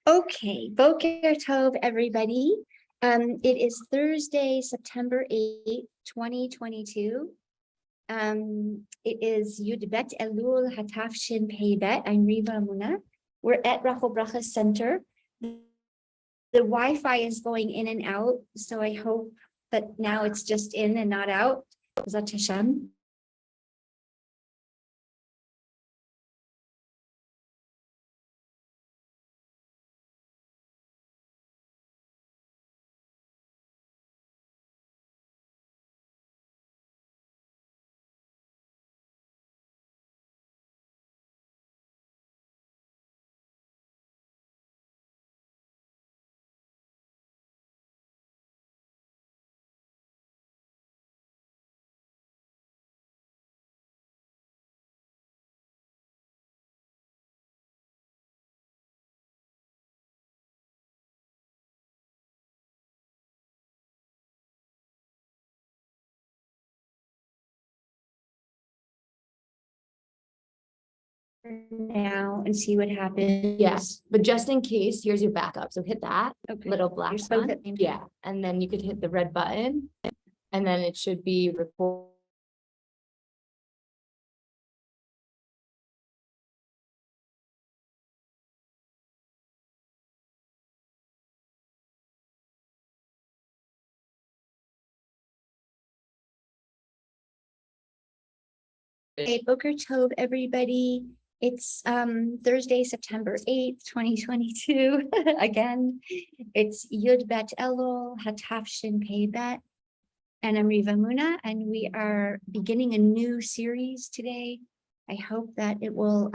Okay, Boker Tov, everybody. It is Thursday, September 8th, 2022. It is Yud Bet Elul Hatafshin Pei Bet. I'm Reva Emuna. We're at Rachel Bracha Center. The Wi-Fi is going in and out, so I hope that now it's just in and not out. Zat Hashem. Now and see what happens. Yes, but just in case, here's your backup. So hit that Okay. little black button. Yeah, and then you could hit the red button, and then it should be record. Hey, Boker Tov, everybody. It's Thursday, September 8th, 2022. Again, it's Yud Bet Elul Hatafshin Pei Bet. And I'm Reva Emuna, and we are beginning a new series today. I hope that it will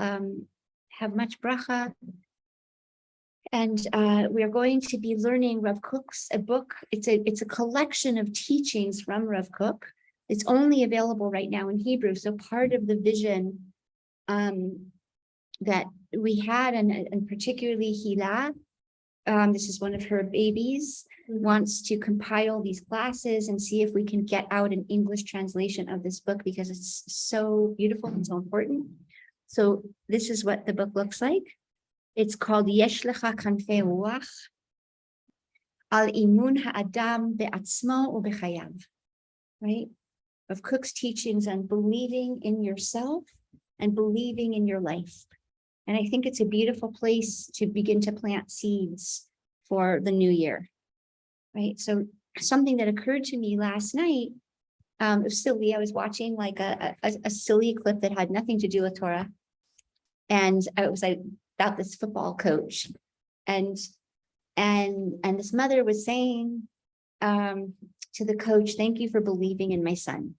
have much bracha. And we are going to be learning Rav Kook's a book. It's a collection of teachings from Rav Kook. It's only available right now in Hebrew. So part of the vision that we had, and particularly Hila, this is one of her babies, wants to compile these classes and see if we can get out an English translation of this book because it's so beautiful and so important. So this is what the book looks like. It's called Yesh, Kanfei, Ruach, Al Imun Ha'adam Be'atzmo U'Bechayav, right? Of Kook's teachings on believing in yourself and believing in your life. And I think it's a beautiful place to begin to plant seeds for the new year, right? So something that occurred to me last night, it was silly. I was watching like a silly clip that had nothing to do with Torah. And it was like about this football coach. And this mother was saying to the coach, "Thank you for believing in my son."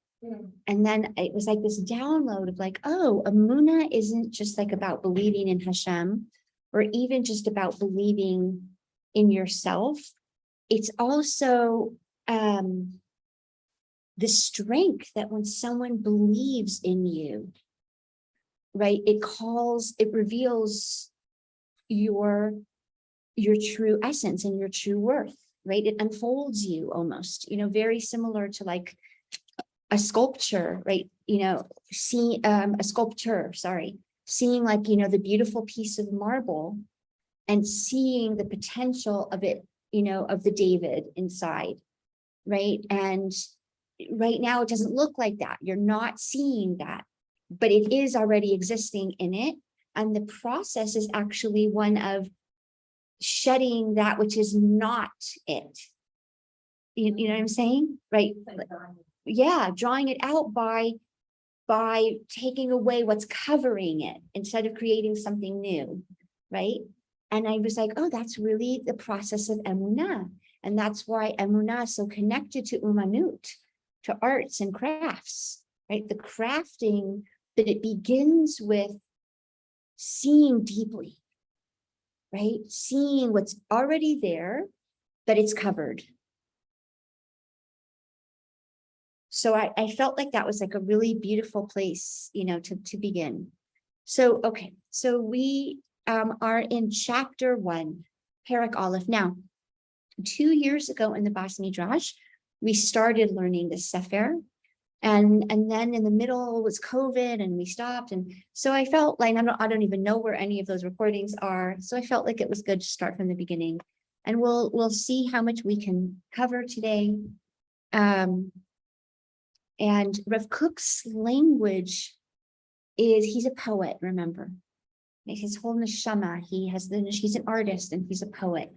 And then it was like this download of like, oh, Emuna isn't just like about believing in Hashem or even just about believing in yourself. It's also the strength that when someone believes in you, right, it reveals your true essence and your true worth, right? It unfolds you almost, very similar to like a sculpture, right? Seeing a sculpture, seeing like, the beautiful piece of marble and seeing the potential of it, of the David inside, right? And right now it doesn't look like that. You're not seeing that, but it is already existing in it. And the process is actually one of shedding that which is not it. You know what I'm saying? Right? Yeah, drawing it out by taking away what's covering it instead of creating something new, right? And I was like, oh, that's really the process of Emunah. And that's why Emunah is so connected to Umanut, to arts and crafts, right? The crafting, that it begins with seeing deeply, right? Seeing what's already there, but it's covered. So I felt like that was like a really beautiful place, to begin. So, okay. So we are in chapter 1, Perek Aleph. Now, 2 years ago in the Bas Midrash, we started learning the Sefer. And then in the middle was COVID and we stopped. And so I felt like, I don't even know where any of those recordings are. So I felt like it was good to start from the beginning. And we'll see how much we can cover today. And Rav Kook's language he's a poet, remember. His whole neshama, he's an artist and he's a poet.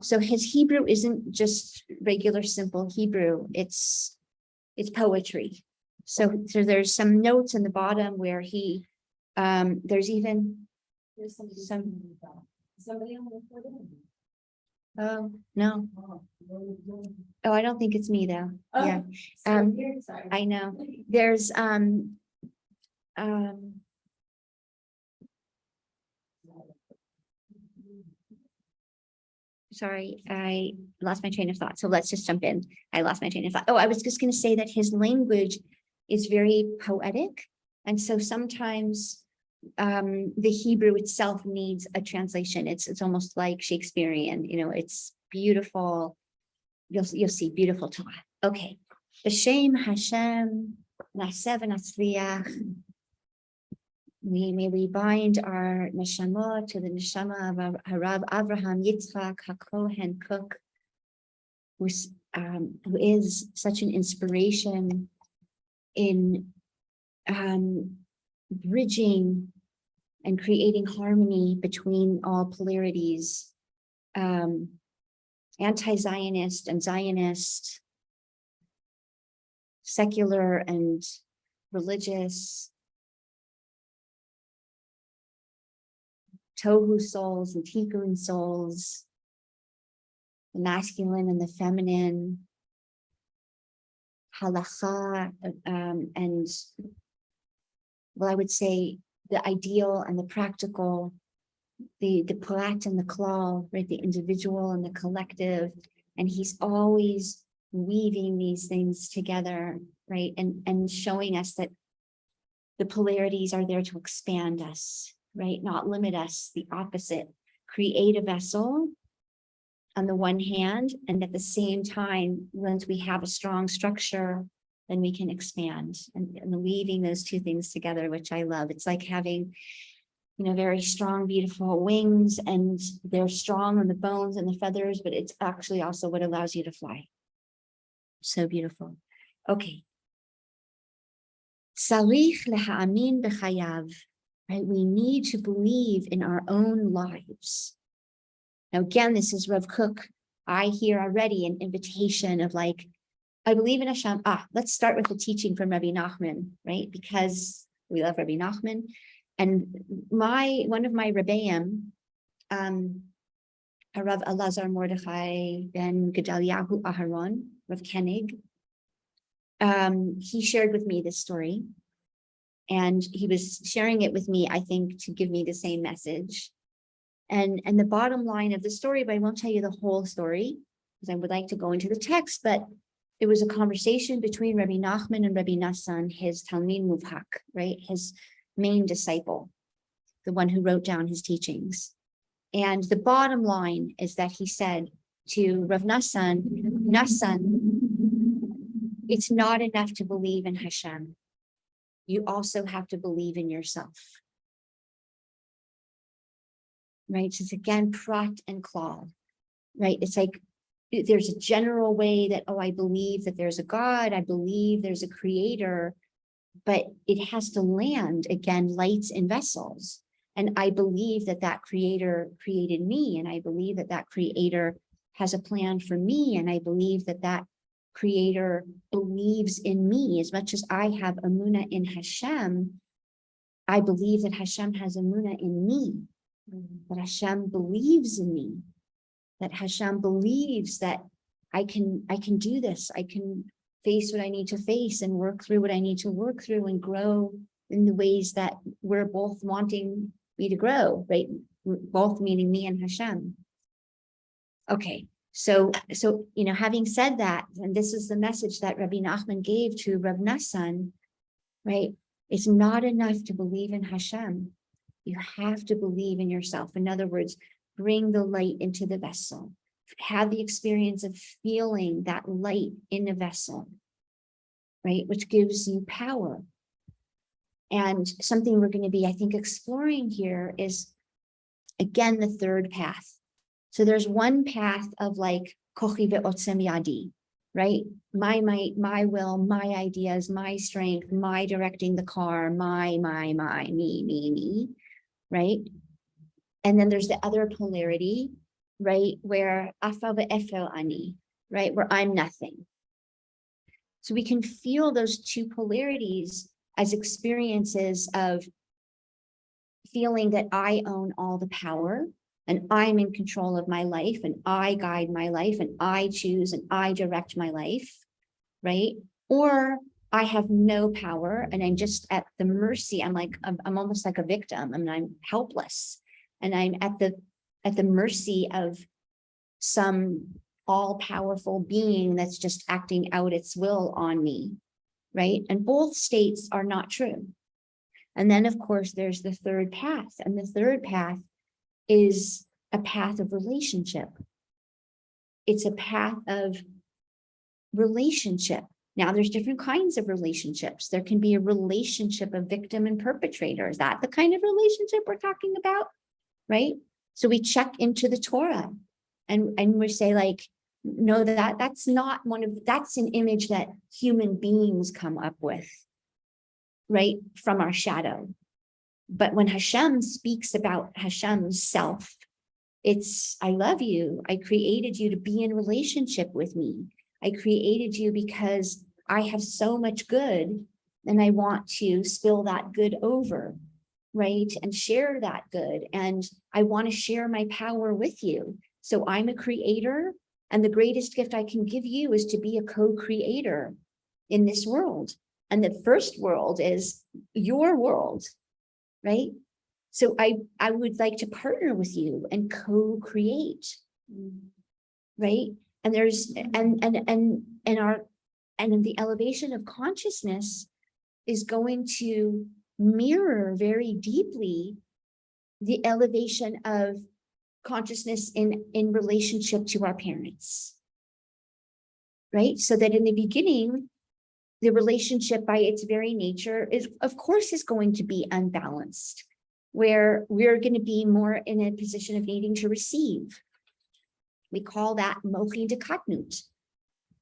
So his Hebrew isn't just regular simple Hebrew, it's poetry. So there's some notes in the bottom where there's some Somebody on the recording? oh no. Oh, I don't think it's me though. Oh, Yeah. so weird, sorry. I know. There's sorry, I lost my train of thought. So let's just jump in. I lost my train of thought. Oh, I was just going to say that his language is very poetic. And so sometimes the Hebrew itself needs a translation. It's almost like Shakespearean, it's beautiful. You'll see beautiful Torah. Okay. B'Shem Hashem, Na'aseh v'Natzliach. May we bind our neshama to the neshama of Harav Avraham Yitzchak HaKohen Kook, who is such an inspiration in bridging and creating harmony between all polarities, anti-Zionist and Zionist, secular and religious, tohu souls and tikkun souls, the masculine and the feminine, halacha, and well, I would say the ideal and the practical, the prat and the klal, right? The individual and the collective. And he's always weaving these things together, right? And showing us that the polarities are there to expand us, right? Not limit us, the opposite. Create a vessel on the one hand, and at the same time, once we have a strong structure, then we can expand and weaving those two things together, which I love. It's like having, very strong, beautiful wings, and they're strong on the bones and the feathers, but it's actually also what allows you to fly. So beautiful. Okay. Tzarich leha'amin b'chayav. Right? We need to believe in our own lives. Now, again, this is Rav Kook. I hear already an invitation of like, I believe in Hashem. Let's start with the teaching from Rabbi Nachman, right? Because we love Rabbi Nachman. And one of my Rebbeim, Rav Elazar Mordechai ben Gedaliahu Aharon, Rav Koenig, he shared with me this story. And he was sharing it with me, I think, to give me the same message. And the bottom line of the story, but I won't tell you the whole story, because I would like to go into the text, but it was a conversation between Rabbi Nachman and Rabbi Nassan, his Talmid Muvhak, right? His main disciple, the one who wrote down his teachings. And the bottom line is that he said to Rav Nassan, it's not enough to believe in Hashem. You also have to believe in yourself. Right? So it's again, prat and klal, right? It's like, there's a general way that, I believe that there's a God, I believe there's a creator, but it has to land, again, lights in vessels. And I believe that creator created me, and I believe that creator has a plan for me, and I believe that creator believes in me as much as I have Emuna in Hashem. I believe that Hashem has Emuna in me, that Hashem believes in me, that Hashem believes that I can do this. I can face what I need to face and work through what I need to work through and grow in the ways that we're both wanting me to grow, right? Both meaning me and Hashem. Okay. So, having said that, and this is the message that Rabbi Nachman gave to Rav Nassan, right? It's not enough to believe in Hashem. You have to believe in yourself. In other words, bring the light into the vessel. Have the experience of feeling that light in the vessel, right? Which gives you power. And something we're going to be, I think, exploring here is, again, the third path. So there's one path of like, kochi ve'otzem yadi, right? My might, my will, my ideas, my strength, my directing the car, my, me, right? And then there's the other polarity, right? Where afa ve'efel ani, right? Where I'm nothing. So we can feel those two polarities as experiences of feeling that I own all the power and I'm in control of my life and I guide my life and I choose and I direct my life, right? Or I have no power and I'm just at the mercy. I'm almost like a victim and I'm helpless and I'm at the mercy of some all-powerful being that's just acting out its will on me, right? And both states are not true. And then, of course, there's the third path. And the third path is a path of relationship. It's a path of relationship. Now, there's different kinds of relationships. There can be a relationship of victim and perpetrator. Is that the kind of relationship we're talking about? Right? So we check into the Torah and we say, like, no, that's not that's an image that human beings come up with, right, from our shadow. But when Hashem speaks about Hashem's self, it's, I love you. I created you to be in relationship with me. I created you because I have so much good and I want to spill that good over, right? And share that good. And I want to share my power with you. So I'm a creator. And the greatest gift I can give you is to be a co-creator in this world. And the first world is your world, right? So I would like to partner with you and co-create, right? And there's and the elevation of consciousness is going to mirror very deeply the elevation of consciousness in relationship to our parents, right? So that in the beginning, the relationship by its very nature is, of course, is going to be unbalanced, where we're going to be more in a position of needing to receive. We call that mochi dekatnut,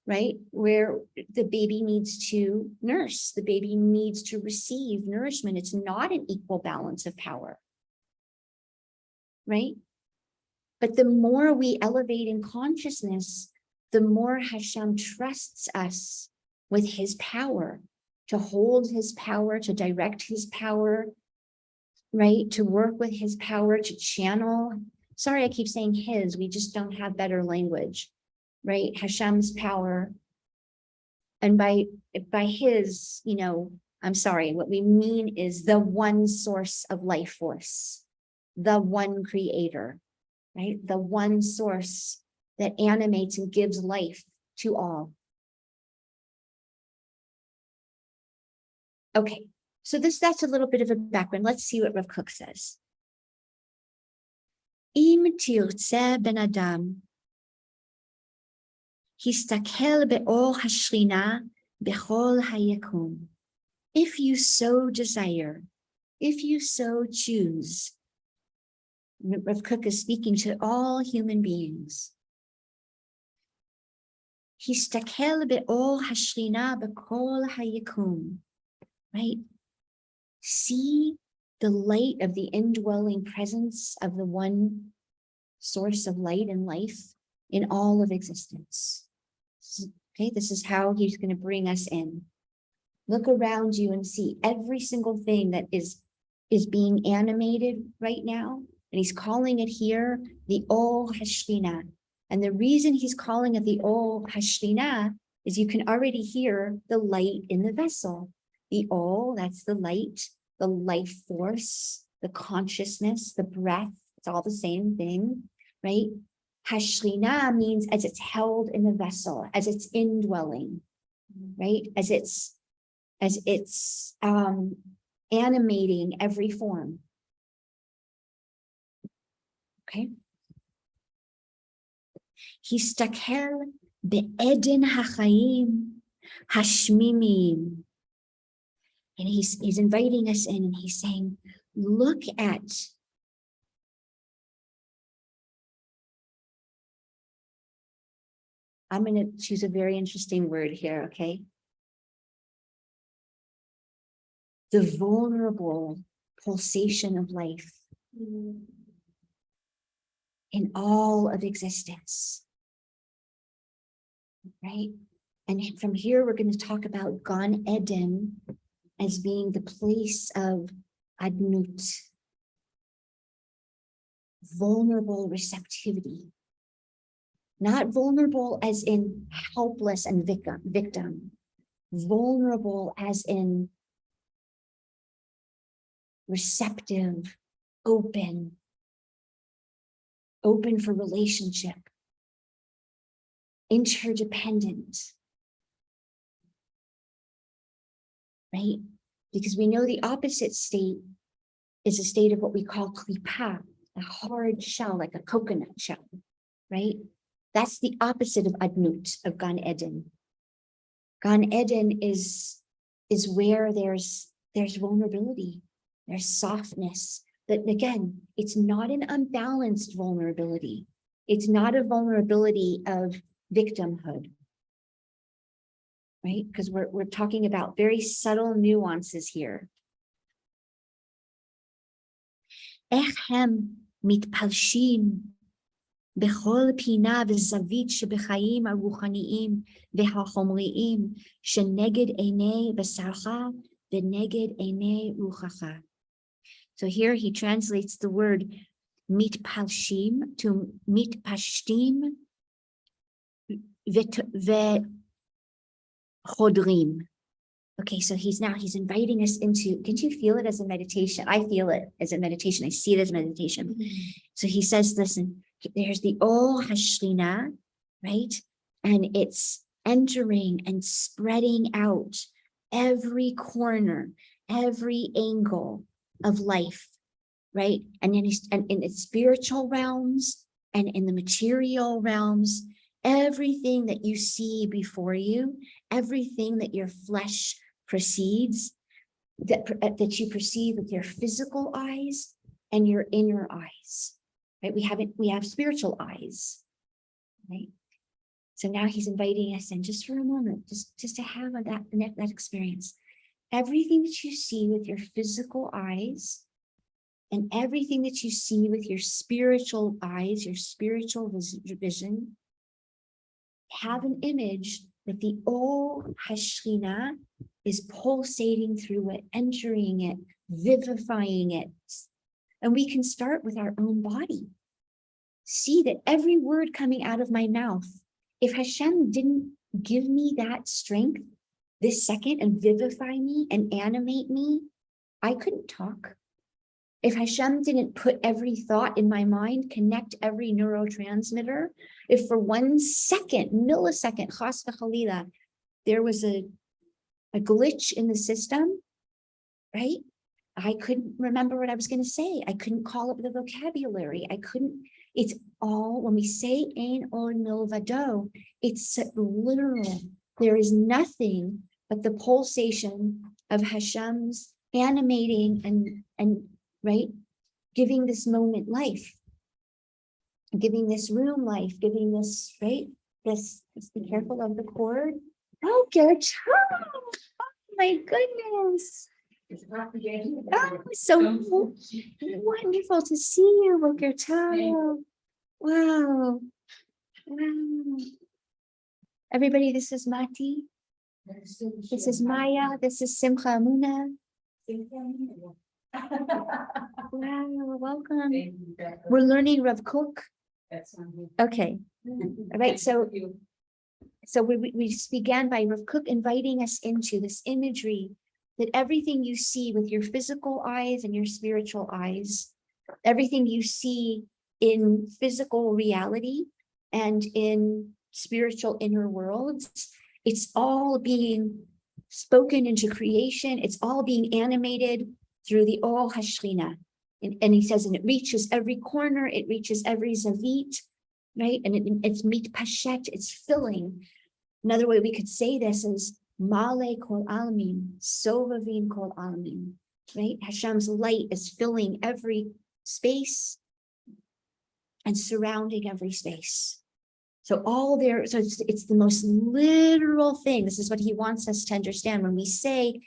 right? Where the baby needs to nurse, the baby needs to receive nourishment. It's not an equal balance of power, right? But the more we elevate in consciousness, the more Hashem trusts us with his power, to hold his power, to direct his power, right? To work with his power, to channel. Sorry, I keep saying his, we just don't have better language, right? Hashem's power. And by his, I'm sorry, what we mean is the one source of life force, the one creator, right? The one source that animates and gives life to all. Okay, so that's a little bit of a background. Let's see what Rav Kook says. Im tirtzeh ben adam, histakel be'or hashchina bechol hayekum. If you so desire, if you so choose, Rav Kook is speaking to all human beings. Histakel be'or hashchina bechol hayekum. Right? See the light of the indwelling presence of the one source of light and life in all of existence. Okay, this is how he's going to bring us in. Look around you and see every single thing that is being animated right now. And he's calling it here the Ol Hashchina. And the reason he's calling it the Ol Hashchina is you can already hear the light in the vessel. The Ol, that's the light, the life force, the consciousness, the breath. It's all the same thing, right? Hashchina means as it's held in the vessel, as it's indwelling, right? As it's animating every form. Okay. Histakel be'eden hachayim Hashmimim. And he's inviting us in and he's saying, look at I'm going to choose a very interesting word here, okay? The vulnerable pulsation of life in all of existence, right? And from here, we're going to talk about Gan Eden as being the place of adnut, vulnerable receptivity. Not vulnerable as in helpless and victim, vulnerable as in receptive, open for relationship, interdependent, right? Because we know the opposite state is a state of what we call klipa, a hard shell, like a coconut shell, right? That's the opposite of adnut, of Gan Eden. Gan Eden is where there's vulnerability, there's softness. That again, it's not an unbalanced vulnerability. It's not a vulnerability of victimhood, right? Because we're talking about very subtle nuances here. Echem mitpalshim bechol pina v'zavit shebechayim arukhaniyim v'hachomriim sheneged einei basarcha v'neged einei ruchacha. So here he translates the word mitpalshim to mitpashtim v'chodrim. Okay, so he's inviting us into, can you feel it as a meditation? I feel it as a meditation. I see it as meditation. So he says, listen, there's the Ol Hashrina, right? And it's entering and spreading out every corner, every angle of life, right? And then and in its spiritual realms and in the material realms, everything that you see before you, everything that your flesh perceives, that you perceive with your physical eyes and your inner eyes, right? We have spiritual eyes, right? So now he's inviting us in just for a moment, just to have that experience. Everything that you see with your physical eyes and everything that you see with your spiritual eyes, your spiritual vision, have an image that the Ol Hashrina is pulsating through it, entering it, vivifying it. And we can start with our own body. See that every word coming out of my mouth, if Hashem didn't give me that strength this second and vivify me and animate me, I couldn't talk. If Hashem didn't put every thought in my mind, connect every neurotransmitter, if for 1 second, millisecond, chas v'chalila, there was a glitch in the system, right? I couldn't remember what I was going to say. I couldn't call up the vocabulary. It's all, when we say ein od milvado, it's literal. There is nothing but the pulsation of Hashem's animating and right, giving this moment life, giving this room life, giving this, right, this, just be careful of the cord. Oh, good job. Oh my goodness. Oh, so wonderful to see you, Boker Tov. Wow. Wow. Everybody, this is Mati. This is Maya. This is Simcha Emuna. Wow, welcome. We're learning Rav Kook. Okay. All right. So we just began by Rav Kook inviting us into this imagery that everything you see with your physical eyes and your spiritual eyes, everything you see in physical reality and in spiritual inner worlds, it's all being spoken into creation. It's all being animated through the Ol Hashrina. And he says, and it reaches every corner, it reaches every zavit, right? And it's mit pashet, it's filling Another way we could say this is Male kol alamin, sovavin kol alamin, right? Hashem's light is filling every space and surrounding every space. So it's the most literal thing. This is what he wants us to understand when we say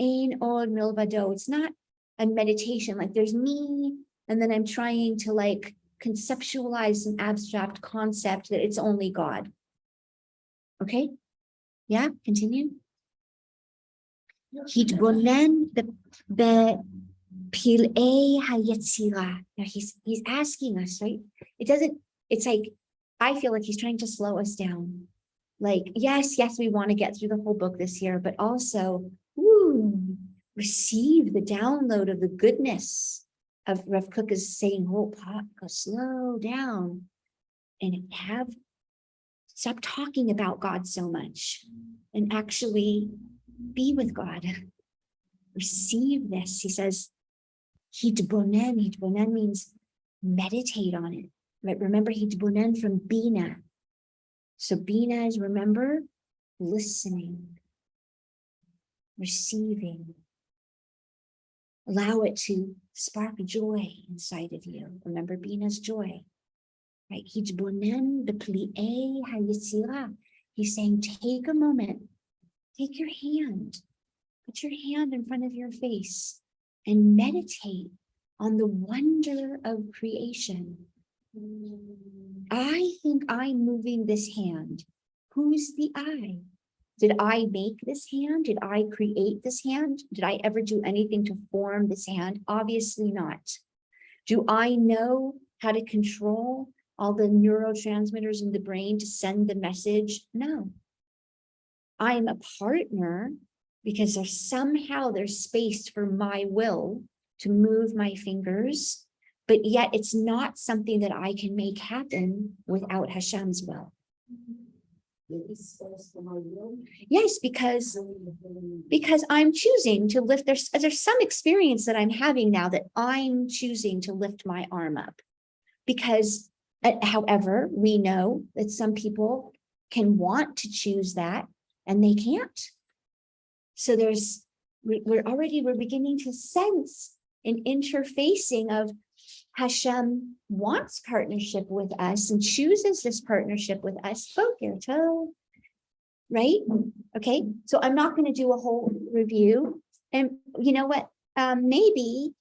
Ein od milvado. It's not a meditation, like there's me, and then I'm trying to like conceptualize an abstract concept that it's only God. Okay? Yeah, continue. Hitbonen be pil'ei hayetzira. Now he's asking us, right? It's like, I feel like he's trying to slow us down. Like, yes, we want to get through the whole book this year, but also, receive the download of the goodness of Rav Kook is saying, go slow down and stop talking about God so much and actually be with God. Receive this. He says, hitbonen means meditate on it. Right? Remember, hitbonen from Bina. So Bina is, remember, listening, receiving. Allow it to spark joy inside of you. Remember Bina's joy. Right? Hitbonen bepli'ei hayetzira. He's saying, take a moment, take your hand, put your hand in front of your face and meditate on the wonder of creation. I think I'm moving this hand. Who's the I? Did I make this hand? Did I create this hand? Did I ever do anything to form this hand? Obviously not. Do I know how to control all the neurotransmitters in the brain to send the message? No. I'm a partner because there's space for my will to move my fingers, but yet it's not something that I can make happen without Hashem's will. Yes, because I'm choosing to lift. There's some experience that I'm having now that I'm choosing to lift my arm up. Because, however, we know that some people can want to choose that and they can't. So we're beginning to sense an interfacing of Hashem wants partnership with us and chooses this partnership with us. Right? Okay. So I'm not going to do a whole review. And you know what? Maybe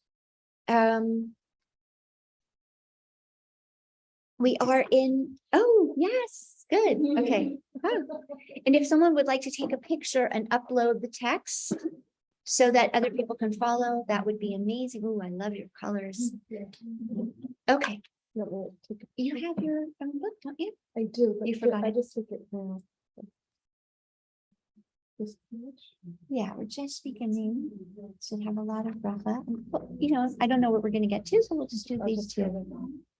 we are in, yes, good. Okay. And if someone would like to take a picture and upload the text so that other people can follow, that would be amazing. Oh, I love your colors. Okay. You have your book, don't you? I do. You forgot I it. just took it now. Yeah, we're just beginning. So have a lot of bracha. I don't know what we're going to get to, so we'll just do these two.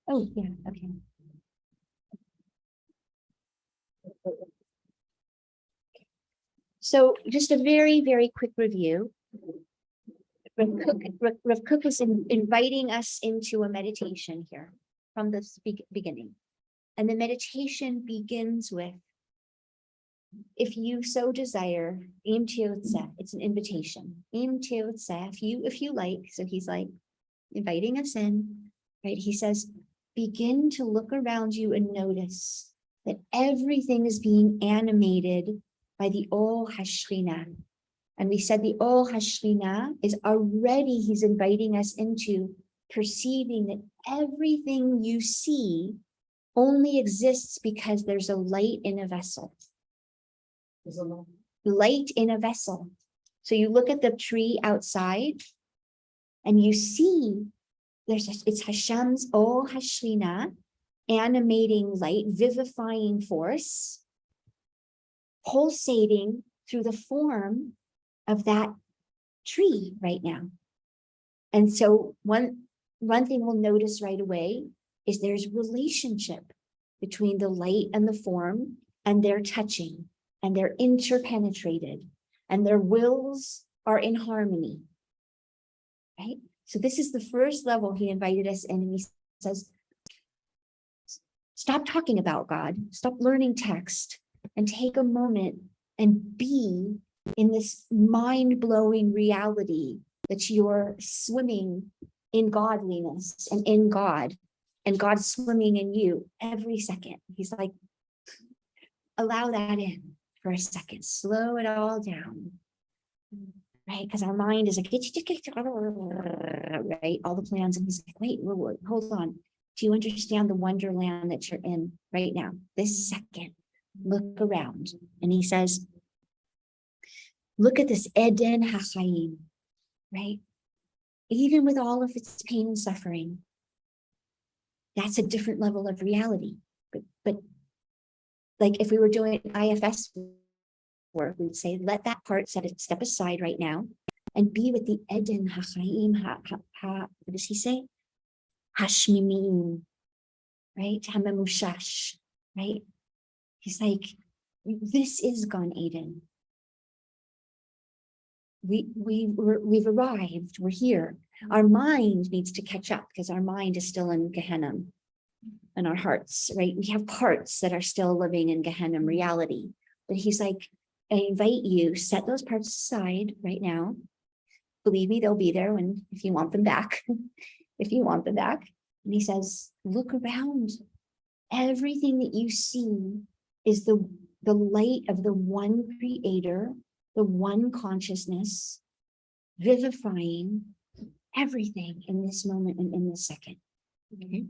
Oh, yeah, okay. So just a very, very quick review. Rav Kook is inviting us into a meditation here from the beginning. And the meditation begins with, if you so desire, im teotzeh, it's an invitation. Im teotzeh, if you like, so he's like inviting us in, right? He says, begin to look around you and notice that everything is being animated by the Ol Hashchina. And we said the Ol Hashchina is already, he's inviting us into perceiving that everything you see only exists because there's a light in a vessel. Light in a vessel. So you look at the tree outside and you see it's Hashem's Ol Hashchina, animating light, vivifying force, pulsating through the form of that tree right now. And so one thing we'll notice right away is there's relationship between the light and the form, and they're touching, and they're interpenetrated, and their wills are in harmony, right? So this is the first level he invited us in, and he says, stop talking about God, stop learning text, and take a moment and be in this mind-blowing reality that you're swimming in godliness and in God, and God's swimming in you every second. He's like, allow that in for a second, slow it all down, right? Because our mind is like, right, all the plans, and he's like, wait, hold on. Do you understand the wonderland that you're in right now, this second? Look around. And he says, look at this Eden HaChaim, right? Even with all of its pain and suffering, that's a different level of reality. But like if we were doing IFS work, we'd say, let that part step aside right now and be with the Eden HaChaim, what does he say? Hashmimim, right? Hamamushash, right? He's like, this is Gan Eden. We've arrived, we're here. Our mind needs to catch up because our mind is still in Gehenna, and our hearts, right? We have parts that are still living in Gehenna reality. But he's like, I invite you, set those parts aside right now. Believe me, they'll be there if you want them back, if you want them back. And he says, look around. Everything that you see is the light of the one creator, the one consciousness, vivifying everything in this moment and in this second. Okay?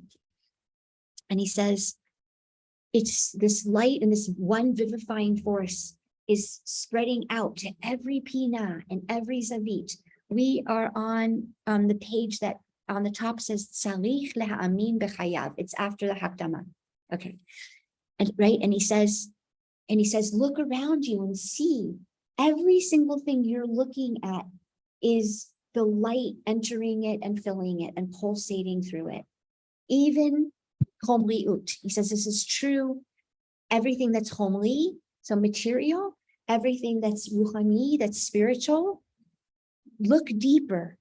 And he says, it's this light and this one vivifying force is spreading out to every pina and every zavit. We are on the page that on the top says Tzarich le'ha'amin b'chayav. It's after the Hakdama. Okay. And right, and he says, look around you and see every single thing you're looking at is the light entering it and filling it and pulsating through it. Even chomriut. He says this is true. Everything that's chomri, so material, everything that's ruchani, that's spiritual. Look deeper.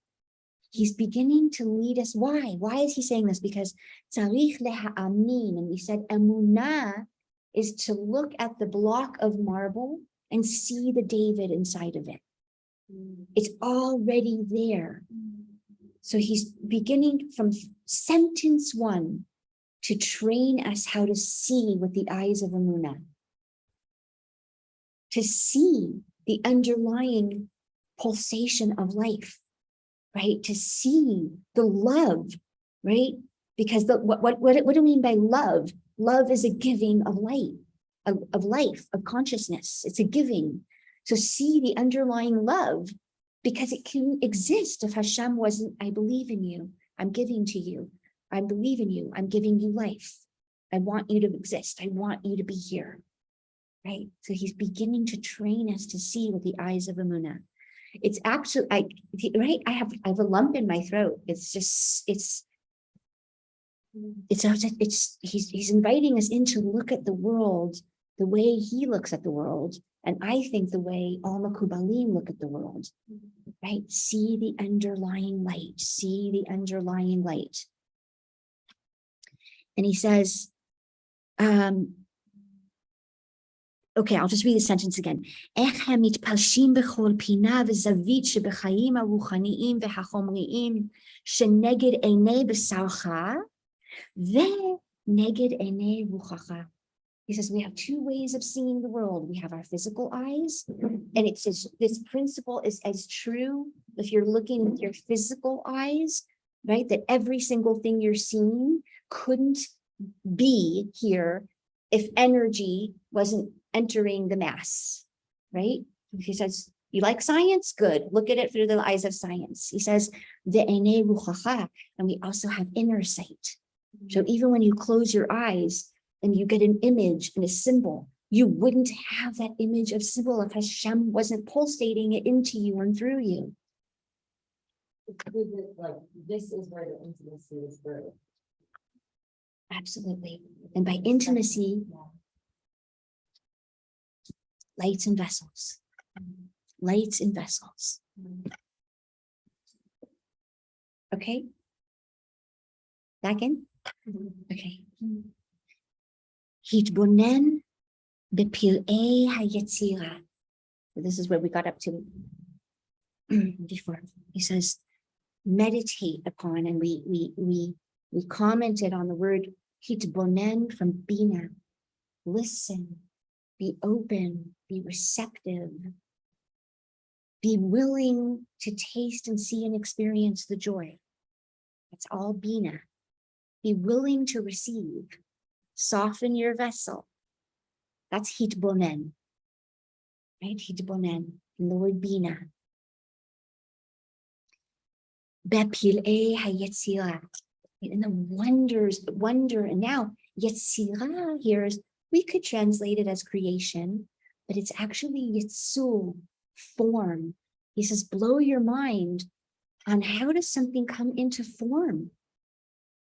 He's beginning to lead us. Why? Why is he saying this? Because tzarich le'ha'amin, and we said emunah is to look at the block of marble and see the David inside of it. It's already there. So he's beginning from sentence 1 to train us how to see with the eyes of Emuna, to see the underlying pulsation of life, right? To see the love, right? Because what do we mean by love? Love is a giving of light, of life, of consciousness. It's a giving. So see the underlying love, because it can exist if Hashem wasn't, I believe in you, I'm giving to you, I believe in you, I'm giving you life. I want you to exist. I want you to be here, right? So he's beginning to train us to see with the eyes of Emuna. It's actually, right? I have a lump in my throat. He's inviting us in to look at the world the way he looks at the world, and I think the way all Makubalim look at the world, right? See the underlying light, see the underlying light. And he says, okay, I'll just read the sentence again. איך הם מתפלשים בכל פינה וזווית שבחיים הרוחניים והחומריים שנגד עיני בשרך ונגד עיני רוחך. He says we have two ways of seeing the world. We have our physical eyes, and it says this principle is as true if you're looking with your physical eyes, right? That every single thing you're seeing couldn't be here if energy wasn't entering the mass, right? He says, you like science? Good. Look at it through the eyes of science. He says, ve'enei ruchacha, and we also have inner sight. So even when you close your eyes and you get an image and a symbol, you wouldn't have that image of symbol if Hashem wasn't pulsating it into you and through you. Like, this is where the intimacy is birthed. Absolutely. And by intimacy, lights and vessels. Lights and vessels. Okay? Back in? Okay. Hitbonen Bepil'ei hayetzira. This is where we got up to before. He says, meditate upon, and we commented on the word hitbonen from bina. Listen, be open, be receptive, be willing to taste and see and experience the joy. That's all bina. Be willing to receive. Soften your vessel. That's hitbonen. Right? Hitbonen, in the word bina. Bepil'ei hayetzira. In the wonder, and now yetzira here is, we could translate it as creation, but it's actually yitzur, form. He says, blow your mind on how does something come into form?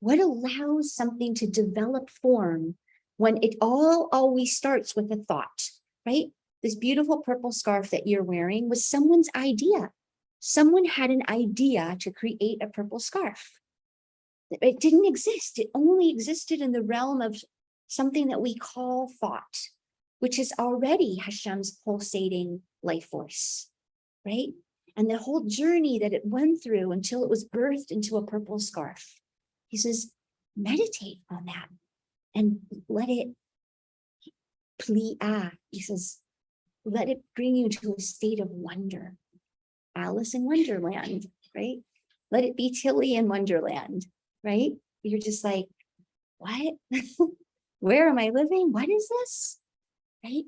What allows something to develop form when it all always starts with a thought, right? This beautiful purple scarf that you're wearing was someone's idea. Someone had an idea to create a purple scarf. It didn't exist. It only existed in the realm of something that we call thought, which is already Hashem's pulsating life force, right? And the whole journey that it went through until it was birthed into a purple scarf. He says, meditate on that and let it pli'ah. He says, let it bring you to a state of wonder. Alice in Wonderland, right? Let it be Tilly in Wonderland, right? You're just like, what? Where am I living? What is this? Right?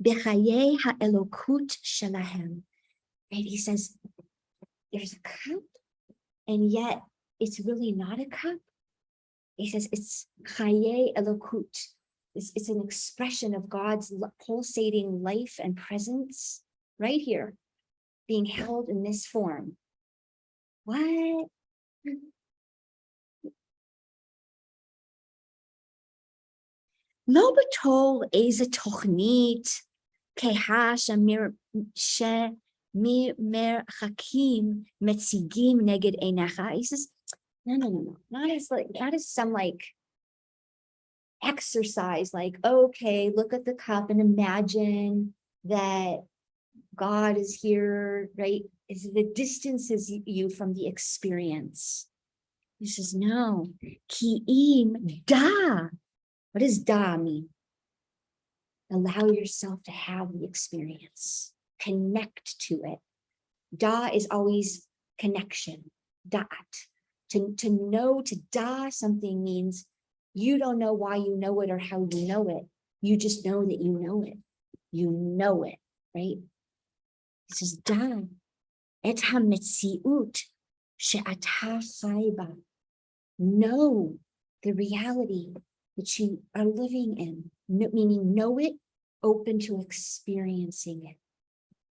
B'chayei ha'elokut shelahem. Right? He says, there's a cup, and yet it's really not a cup. He says it's chayei elokut. It's an expression of God's pulsating life and presence right here, being held in this form. What? לא בתור איזה תוכנית כהה שמרחקים מציגים נגד עיניך. He says, no. Not as some like exercise, like, okay, look at the cup and imagine that God is here, right? Is the distances you from the experience. He says, no. Ki'im da. What does da mean? Allow yourself to have the experience. Connect to it. Da is always connection. Da'at. To know, to da something means you don't know why you know it or how you know it. You just know that you know it. You know it, right? It says, da et ha-metziut she'ata chai ba. Know the reality that you are living in, meaning know it, open to experiencing it,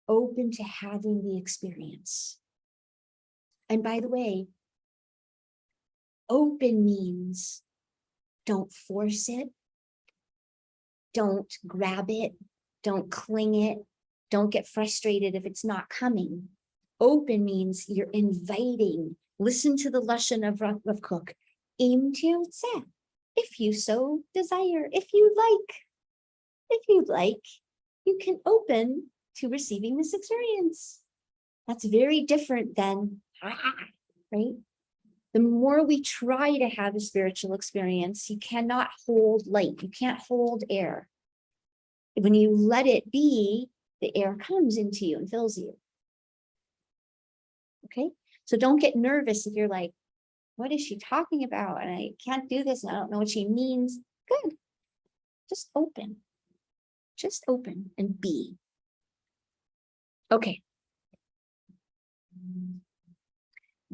open to having the experience. And by the way, open means don't force it, don't grab it, don't cling it, don't get frustrated if it's not coming. Open means you're inviting. Listen to the lashon of Rav Kook. Im tirtzeh. If you so desire, if you like, you can open to receiving this experience. That's very different than, right? The more we try to have a spiritual experience, you cannot hold light. You can't hold air. When you let it be, the air comes into you and fills you. Okay? So don't get nervous if you're like, what is she talking about? And I can't do this. And I don't know what she means. Good. Just open. Just open and be. Okay.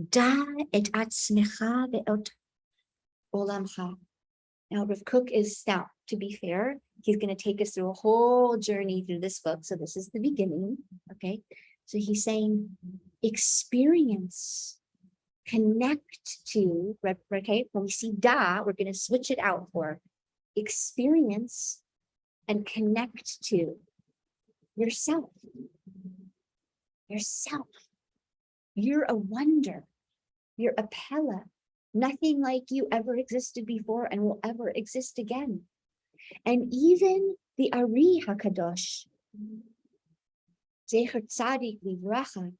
Da et atzmecha ve'ot olamcha. Now, Rav Kook is, now, to be fair, he's going to take us through a whole journey through this book. So this is the beginning. Okay. So he's saying, experience, connect to, okay, when we see da, we're going to switch it out for experience and connect to yourself. Yourself. You're a wonder. You're a pella. Nothing like you ever existed before and will ever exist again. And even the Ari HaKadosh, Zecher Tzadik Livracha,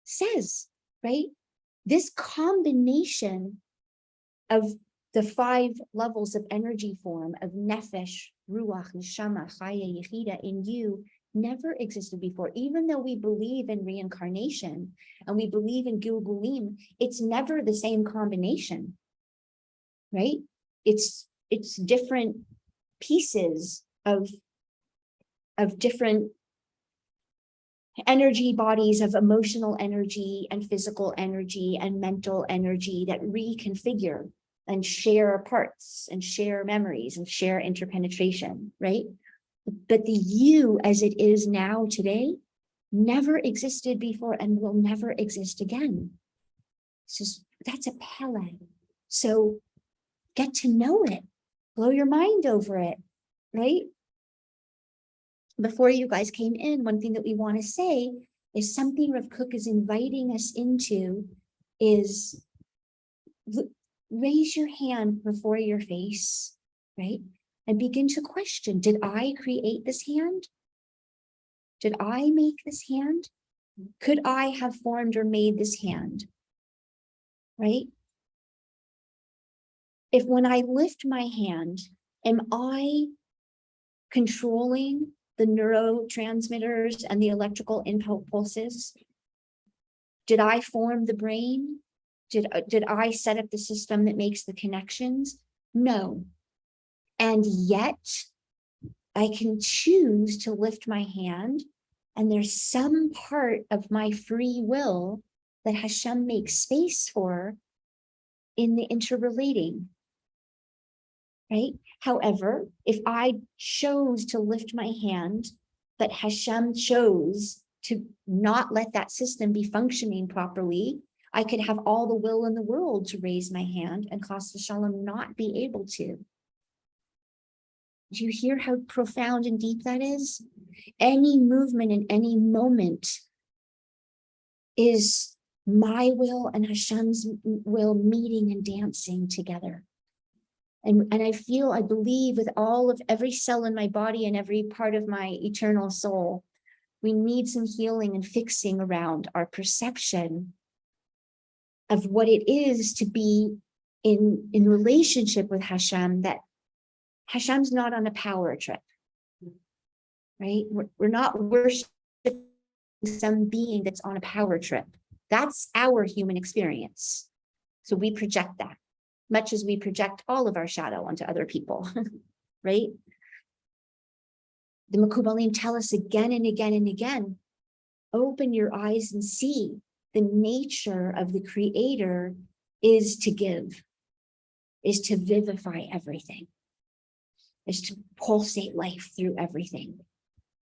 says, right, this combination of the 5 levels of energy form of Nefesh, Ruach, Neshama, Chaya, Yechida in you never existed before. Even though we believe in reincarnation and we believe in Gilgulim, it's never the same combination, right? It's different pieces of different energy bodies of emotional energy and physical energy and mental energy that reconfigure and share parts and share memories and share interpenetration, right? But the you as it is now today never existed before and will never exist again. So that's a Pele. So get to know it, blow your mind over it, right? Before you guys came in, one thing that we want to say is something Rav Kook is inviting us into is raise your hand before your face, right? And begin to question, did I create this hand? Did I make this hand? Could I have formed or made this hand? Right? If when I lift my hand, am I controlling the neurotransmitters and the electrical impulses? Did I form the brain? Did I set up the system that makes the connections? No. And yet I can choose to lift my hand, and there's some part of my free will that Hashem makes space for in the interrelating, right? However, if I chose to lift my hand, but Hashem chose to not let that system be functioning properly, I could have all the will in the world to raise my hand and Chas v'Shalom not be able to. Do you hear how profound and deep that is? Any movement in any moment is my will and Hashem's will meeting and dancing together. And I believe with all of every cell in my body and every part of my eternal soul, we need some healing and fixing around our perception of what it is to be in relationship with Hashem, that Hashem's not on a power trip, right? We're not worshiping some being that's on a power trip. That's our human experience. So we project that, much as we project all of our shadow onto other people, right? The Mekubalim tell us again and again and again, open your eyes and see the nature of the Creator is to give, is to vivify everything, is to pulsate life through everything.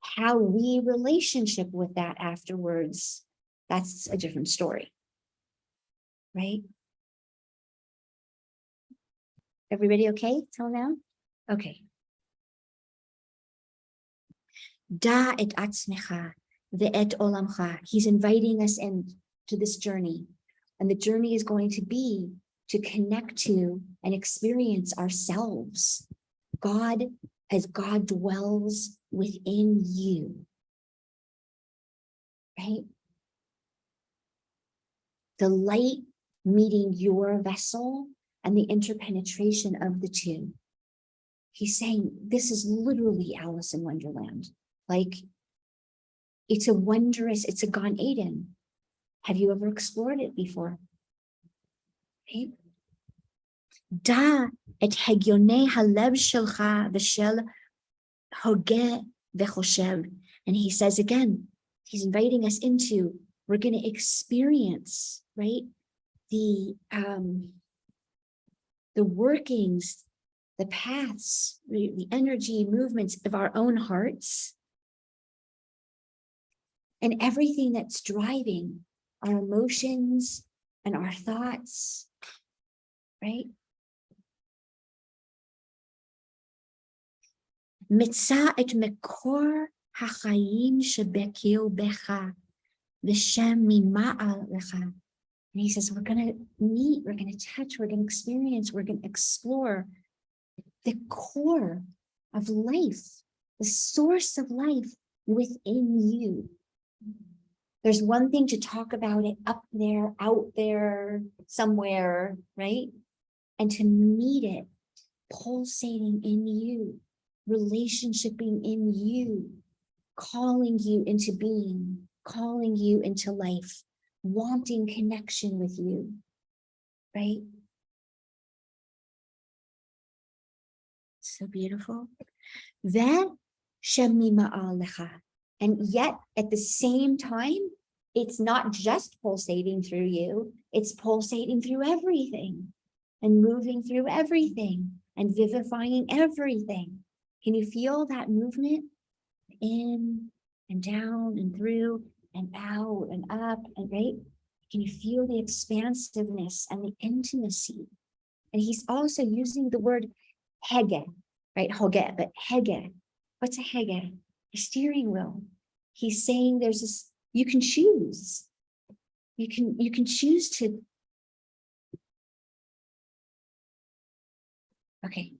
How we relationship with that afterwards, that's a different story, right? Everybody okay till now? Okay. Da et atzmecha ve'et olamcha. He's inviting us into this journey. And the journey is going to be to connect to and experience ourselves. God, as God dwells within you. Right? The light meeting your vessel and the interpenetration of the two. He's saying this is literally Alice in Wonderland. Like, it's a Gan Eden. Have you ever explored it before? Right? Da et hegyonei halev shelcha v'shel hogeh v'choshev. And he says again, he's inviting us into, we're going to experience, right? The workings, the paths, the energy movements of our own hearts, and everything that's driving our emotions and our thoughts, right? Mitzah et mekor hachayim shebekil becha v'shem mima'al lecha. And he says, we're going to meet, we're going to touch, we're going to experience, we're going to explore the core of life, the source of life within you. There's one thing to talk about it up there, out there, somewhere, right? And to meet it pulsating in you, relationshiping in you, calling you into being, calling you into life, wanting connection with you, right? So beautiful. Then Lecha. And yet at the same time, it's not just pulsating through you, it's pulsating through everything and moving through everything and vivifying everything. Can you feel that movement? In and down and through and out and up and right? Can you feel the expansiveness and the intimacy? And he's also using the word hege, right? Hoge, but hege. What's a hege? A steering wheel. He's saying there's this, you can choose. You can choose to. Okay.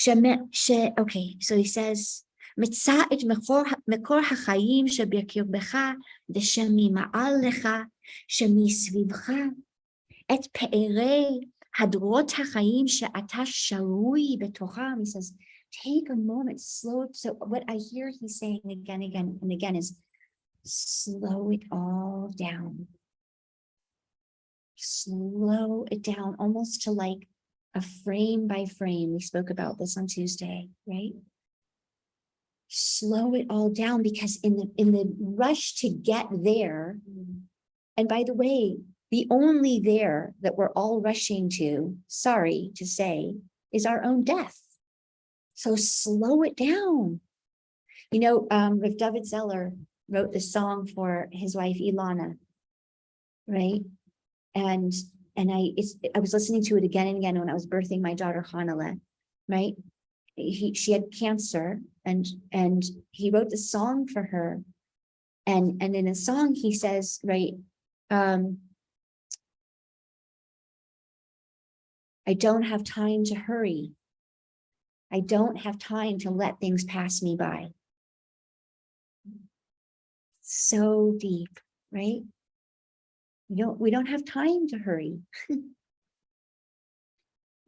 Okay, so he says, מצא את מקור החיים שבקרבך ושממעל לך, שמסביבך, את פארי הדורות החיים שאתה שרוי בתוכם. He says, take a moment, slow. So what I hear he's saying again and again is, slow it all down. Slow it down, almost to like a frame by frame. We spoke about this on Tuesday, right? Slow it all down, because in the rush to get there, and by the way, the only there that we're all rushing to, sorry to say, is our own death. So slow it down. You know, Rav David Zeller wrote the song for his wife Ilana, right? And I was listening to it again and again when I was birthing my daughter Hanale, right? She had cancer, and he wrote the song for her, and in the song he says, right, I don't have time to hurry. I don't have time to let things pass me by. So deep, right? We don't have time to hurry.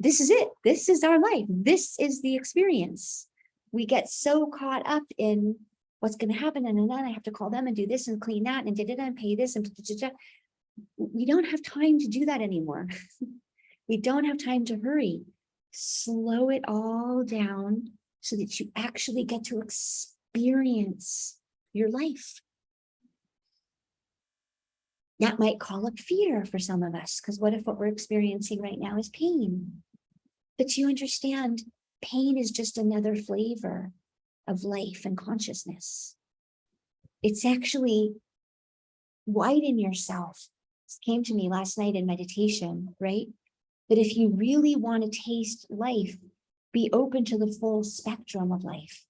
This is it. This is our life. This is the experience. We get so caught up in what's going to happen, and then I have to call them and do this and clean that and and pay this and we don't have time to do that anymore. We don't have time to hurry. Slow it all down so that you actually get to experience your life. That might call up fear for some of us, because what if what we're experiencing right now is pain? But you understand, pain is just another flavor of life and consciousness. It's actually widen yourself. This came to me last night in meditation, right? That if you really want to taste life, be open to the full spectrum of life,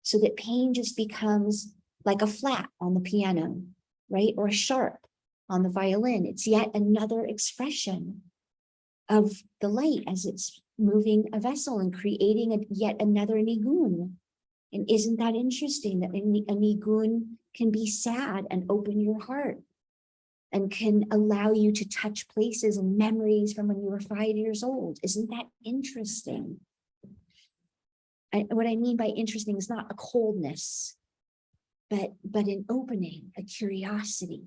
so that pain just becomes like a flat on the piano, right? Or a sharp on the violin. It's yet another expression of the light as it's moving a vessel and creating yet another nigun. And isn't that interesting that a nigun can be sad and open your heart and can allow you to touch places and memories from when you were 5 years old? Isn't that interesting? What I mean by interesting is not a coldness, but an opening, a curiosity.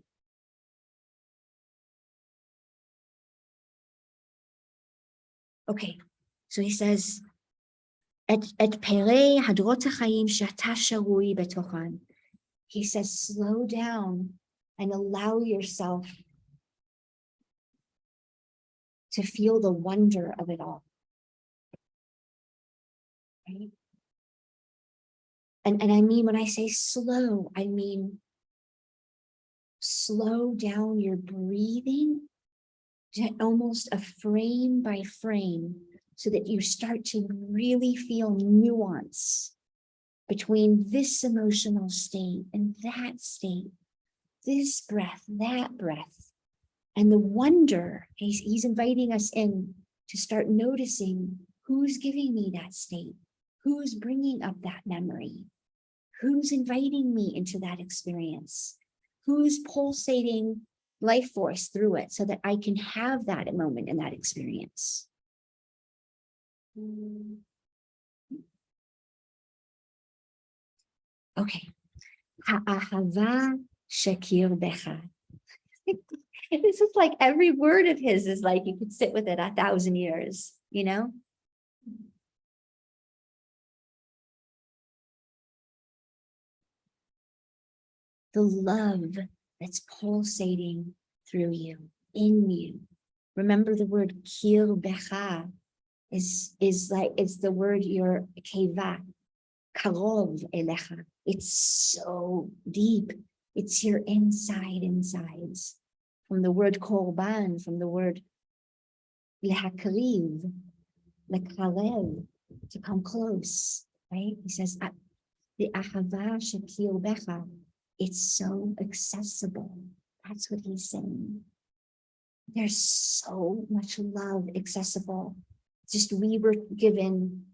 Okay, so he says, Et perei hadrot hachayim she'ata sharui betochan. He says, slow down and allow yourself to feel the wonder of it all. Right? And I mean, when I say slow, I mean slow down your breathing to almost a frame by frame, so that you start to really feel nuance between this emotional state and that state, this breath, that breath, and the wonder. He's inviting us in to start noticing Who's giving me that state? Who's bringing up that memory? Who's inviting me into that experience? Who's pulsating life force through it so that I can have that moment in that experience? Okay. Ha'ahava shakir becha. This is like every word of his is like you could sit with it 1,000 years, you know? The love that's pulsating through you, in you. Remember the word kir becha is like, it's the word your keva, karov elecha. It's so deep. It's your insides. From the word korban, from the word lehakriv, lekarev, to come close, right? He says, the ahava shekir becha, it's so accessible. That's what he's saying. There's so much love accessible. Just we were given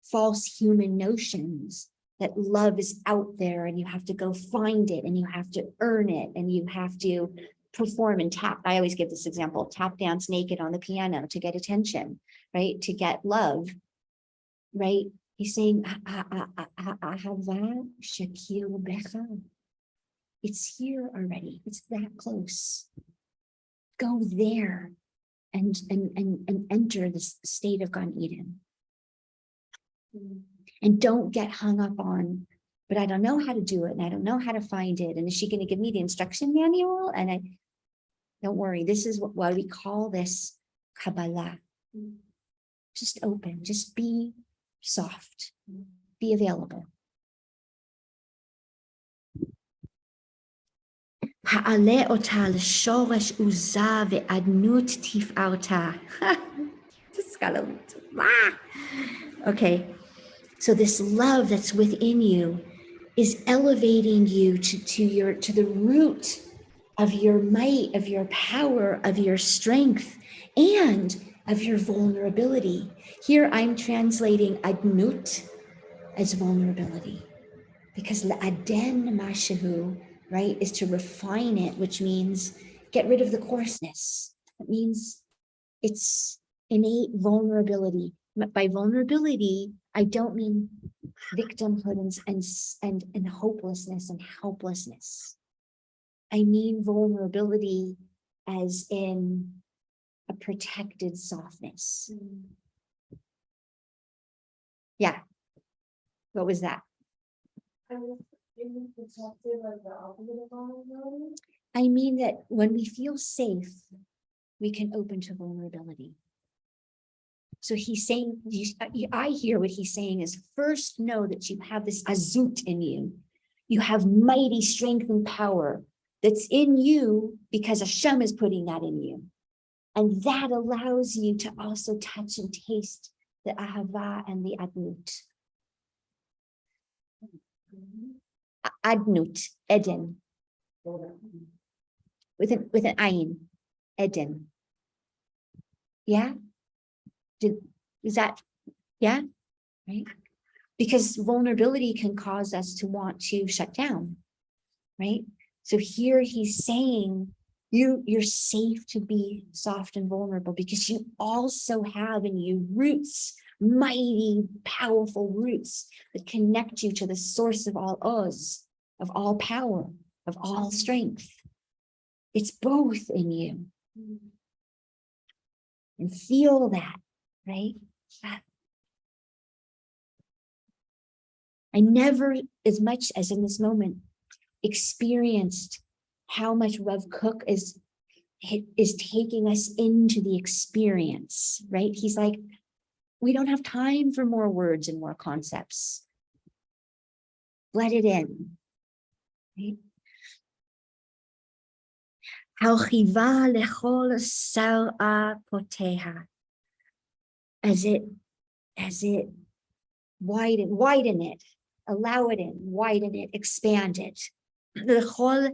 false human notions that love is out there and you have to go find it and you have to earn it and you have to perform and tap. I always give this example, tap dance naked on the piano to get attention, right? To get love, right? He's saying, ahava shakir becha. It's here already. It's that close. Go there and enter this state of Gan Eden. And don't get hung up on, but I don't know how to do it and I don't know how to find it. And is she going to give me the instruction manual? And I don't worry. This is why we call this Kabbalah. Just open, just be soft, be available. Ha'ale ota l'shoresh uza ve'adnut tif'arta. Just gotta, okay. So this love that's within you is elevating you to the root of your might, of your power, of your strength, and of your vulnerability. Here I'm translating adnut as vulnerability, because la'aden mashahu, right, is to refine it, which means get rid of the coarseness. It means it's innate vulnerability. By vulnerability, I don't mean victimhood and hopelessness and helplessness. I mean vulnerability as in a protected softness. Yeah. What was that? I mean that when we feel safe, we can open to vulnerability. So he's saying, I hear what he's saying is first know that you have this azut in you. You have mighty strength and power that's in you because Hashem is putting that in you. And that allows you to also touch and taste the ahava and the adnut. Adnut, Eden. With an ayin, Eden. Yeah? Is that, yeah? Right? Because vulnerability can cause us to want to shut down, right? So here he's saying you're safe to be soft and vulnerable because you also have in you roots, mighty, powerful roots that connect you to the source of all oz, of all power, of all strength. It's both in you. And feel that, right? I never, as much as in this moment, experienced how much Rav Kook is taking us into the experience, right? He's like, we don't have time for more words and more concepts. Let it in, right? Ha'chiva lechol sar'a poteha. As it widen it, allow it in, widen it, expand it. Lechol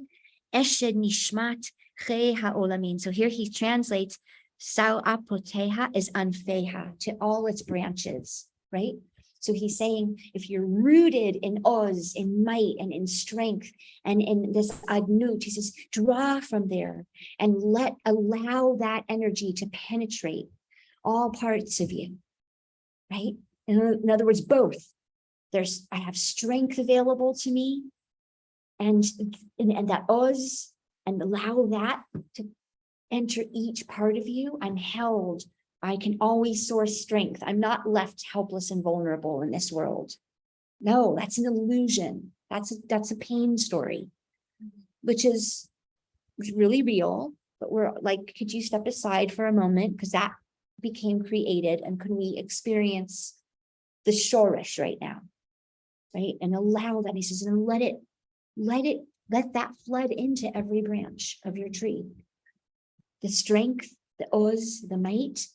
eshed nishmat chei ha'olamin. So here he translates Sao apoteha is anfeha, to all its branches, right? So he's saying, if you're rooted in oz, in might, and in strength, and in this adnut, he says, draw from there and allow that energy to penetrate all parts of you, right? In other words, both. I have strength available to me, and that oz, and allow that to enter each part of you. I'm held. I can always source strength. I'm not left helpless and vulnerable in this world. No, that's an illusion. That's a pain story, which is really real. But we're like, could you step aside for a moment? Because that became created, and could we experience the shorish right now? Right? And allow that. He says, and let that flood into every branch of your tree. The strength, the oz, the might,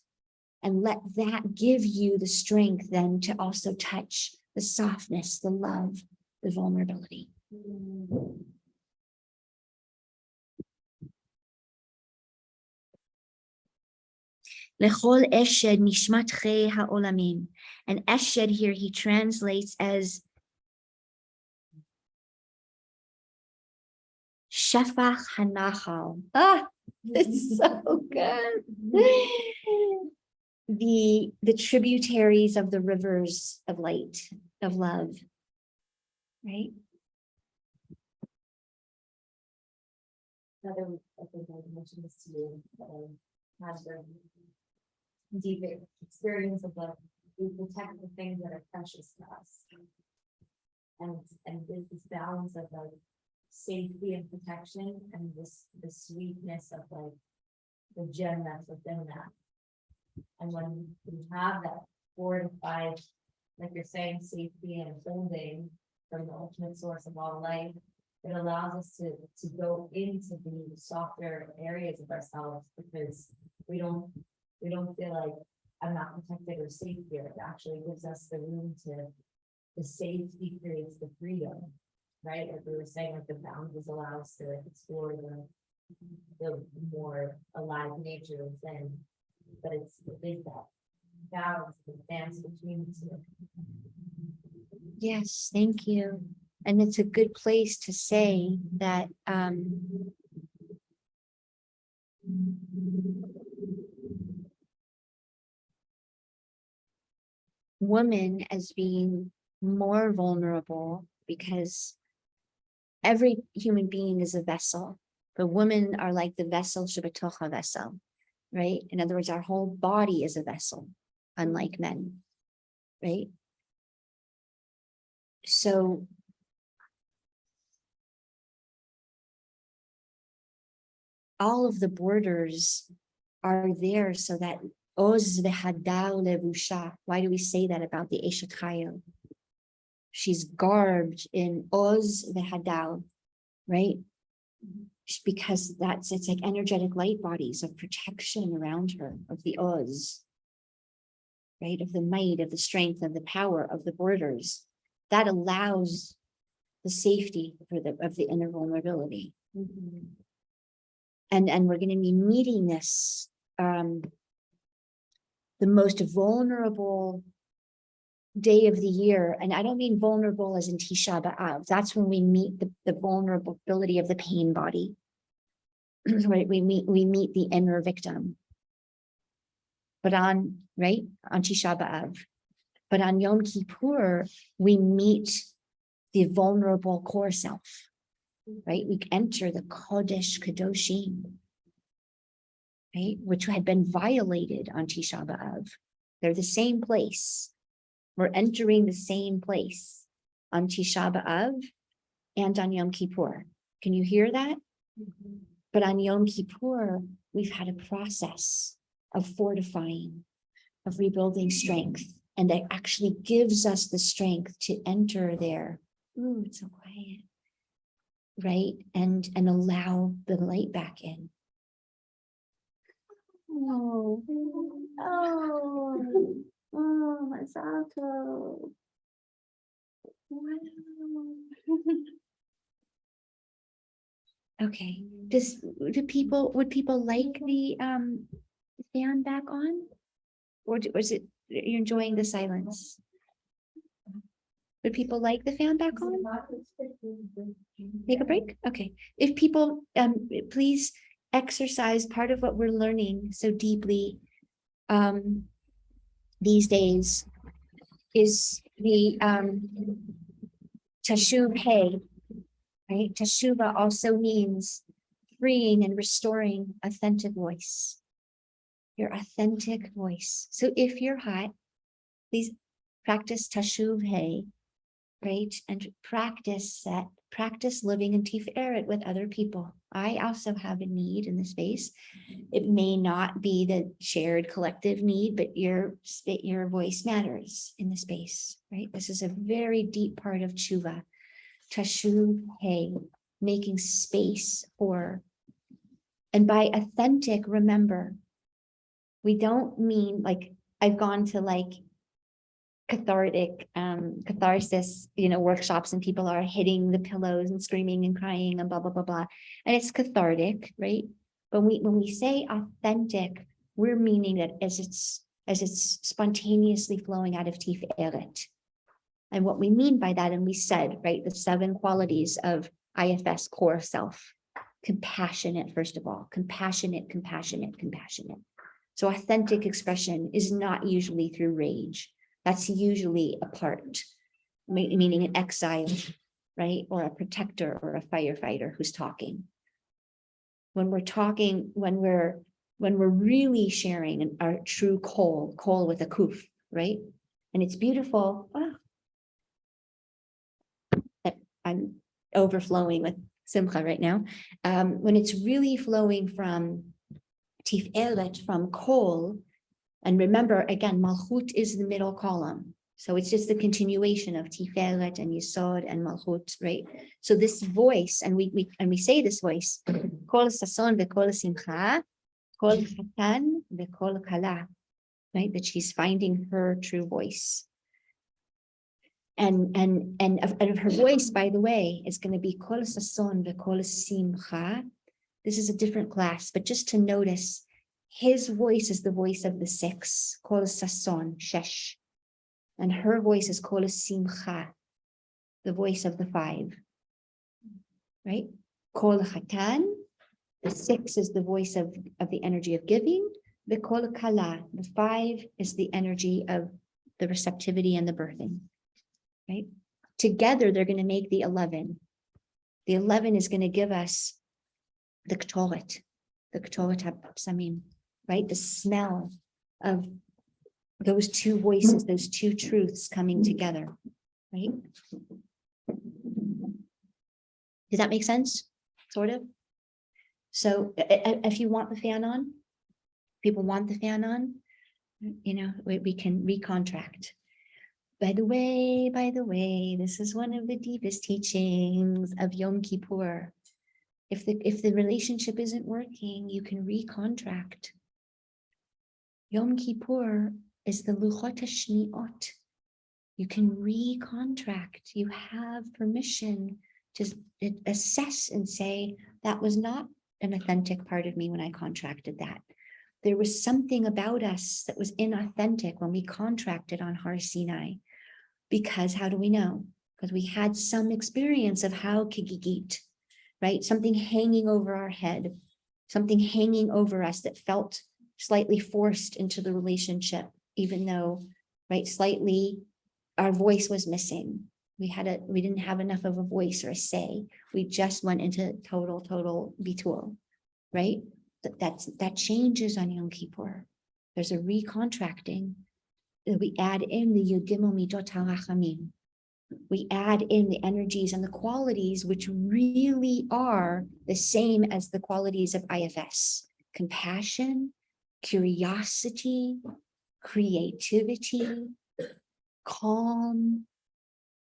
and let that give you the strength then to also touch the softness, the love, the vulnerability. Lechol eshed nishmat chei ha'olamim. And eshed here he translates as shafach hanachal. It's so good. The tributaries of the rivers of light, of love, right? Another, I think I mentioned this to you, had the deep experience of like, we protect the things that are precious to us. And there's this balance of like safety and protection, and the sweetness of like the gem that's within that. And when we have that fortified, like you're saying, safety and holding from the ultimate source of all life, it allows us to go into the softer areas of ourselves, because we don't feel like I'm not protected or safe here. It actually gives us the room the safety creates the freedom, right? Like we were saying, like the boundaries allow us to explore the more alive nature within. But it is that balance, the dance between the two. Yes, thank you. And it's a good place to say that woman as being more vulnerable, because every human being is a vessel, but women are like the vessel shebetocha vessel, right? In other words, our whole body is a vessel, unlike men, right? So all of the borders are there so that oz v'hadal levusha. Why do we say that about the Eshet Chayil? She's garbed in oz v'hadal, right? Because it's like energetic light bodies of protection around her, of the oz, right? Of the might, of the strength, of the power, of the borders. That allows the safety of the inner vulnerability. Mm-hmm. And we're going to be meeting this, the most vulnerable day of the year. And I don't mean vulnerable as in Tisha B'Av. That's when we meet the vulnerability of the pain body. Right? We meet the inner victim. But on Tisha B'Av. But on Yom Kippur, we meet the vulnerable core self. Right? We enter the Kodesh Kadoshim, right? Which had been violated on Tisha B'Av. They're the same place. We're entering the same place on Tisha B'Av and on Yom Kippur. Can you hear that? Mm-hmm. But on Yom Kippur, we've had a process of fortifying, of rebuilding strength. And that actually gives us the strength to enter there. Ooh, it's so quiet. Right? And allow the light back in. Oh, Masato. Wow. Okay. Would people like the fan back on? Or was it, you're enjoying the silence? Would people like the fan back on? Take a break? Okay. If people, please exercise part of what we're learning so deeply these days is the Teshuv Hey, right? Teshuva also means freeing and restoring authentic voice. Your authentic voice. So if you're hot, please practice Teshuv Hey, right? And practice that, practice living in Tiferet with other people. I also have a need in the space. It may not be the shared collective need, but your voice matters in the space, right? This is a very deep part of tshuva. Teshuv Hey, making space for, and by authentic, remember, we don't mean like, I've gone to like catharsis, workshops, and people are hitting the pillows and screaming and crying and blah, blah, blah, blah. And it's cathartic, right? But when we say authentic, we're meaning that as it's spontaneously flowing out of Tiferet. And what we mean by that, and we said, right, the 7 qualities of IFS core self. Compassionate, first of all, compassionate. So authentic expression is not usually through rage. That's usually a part, meaning an exile, right? Or a protector or a firefighter who's talking. When we're talking, when we're really sharing our true kol with a kuf, right? And it's beautiful. I'm overflowing with simcha right now. When it's really flowing from tiferet, from kol, and remember, again, Malchut is the middle column. So it's just the continuation of Tiferet and Yesod and Malchut, right? So this voice, and we say this voice, Kol Sason veKol Simcha, Kol Chatan veKol Kala, right? That she's finding her true voice. And of her voice, by the way, is going to be Kol Sason veKol Simcha. This is a different class, but just to notice, his voice is the voice of the 6, Kol Sason, Shesh. And her voice is Kol Simcha, the voice of the 5. Right? Kol Chatan, the 6 is the voice of the energy of giving. The Kol Kala, the 5 is the energy of the receptivity and the birthing. Right? Together, they're going to make the 11. The 11 is going to give us the Ktoret HaPsamim. Right? The smell of those 2 voices, those 2 truths coming together, right? Does that make sense? Sort of. So if you want the fan on, people want the fan on, we can recontract. By the way, this is one of the deepest teachings of Yom Kippur. If the relationship isn't working, you can recontract. Yom Kippur is the Luchot HaShniot. You can recontract. You have permission to assess and say, that was not an authentic part of me when I contracted that. There was something about us that was inauthentic when we contracted on Har Sinai. Because how do we know? Because we had some experience of how kigigit, right? Something hanging over our head, something hanging over us that felt slightly forced into the relationship, even though, right, slightly our voice was missing. We didn't have enough of a voice or a say. We just went into total bitul, right? That changes on Yom Kippur. There's a recontracting. We add in the Yud Gimel Midot HaRachamim. We add in the energies and the qualities which really are the same as the qualities of IFS. Compassion, curiosity, creativity, calm,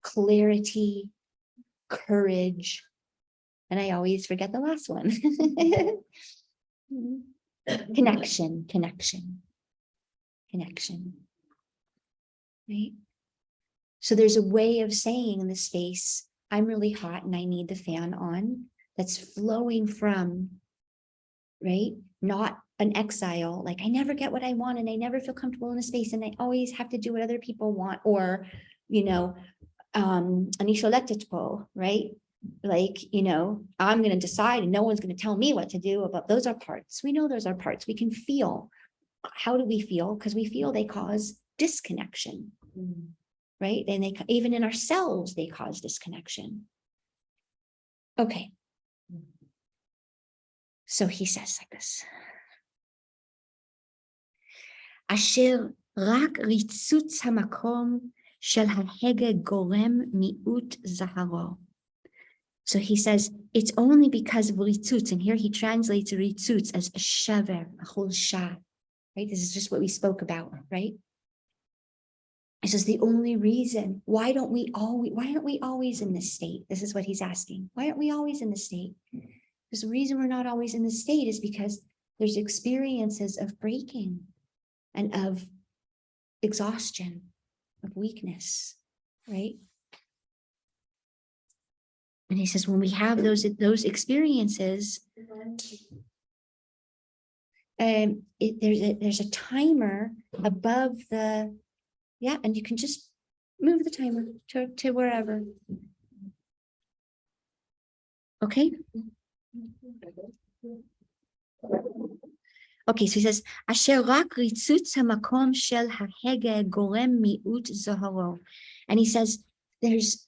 clarity, courage. And I always forget the last one. Connection. Right? So there's a way of saying in the space, I'm really hot and I need the fan on, that's flowing from, right? Not an exile, like I never get what I want and I never feel comfortable in a space and I always have to do what other people want, or, ani sholetet po, right? Like, I'm going to decide and no one's going to tell me what to do. About those are parts. We know those are parts. We can feel. How do we feel? Because we feel they cause disconnection, right? And they, even in ourselves, they cause disconnection. Okay. So he says like this. Asher rak ritzutz hamakom shel hahege gorem miut zaharo. So he says, it's only because of ritzutz, and here he translates ritzutz as a shaver, a cholsha, right? This is just what we spoke about, right? This is the only reason. Why aren't we always in this state? This is what he's asking. Why aren't we always in this state? Because the reason we're not always in this state is because there's experiences of breaking and of exhaustion, of weakness, right? And he says, when we have those experiences, there's a timer above the, and you can just move the timer to wherever. Okay. Okay, so he says, Asher rak ritzutz hamakom shel hahege gorem miut zaharo. And he says, there's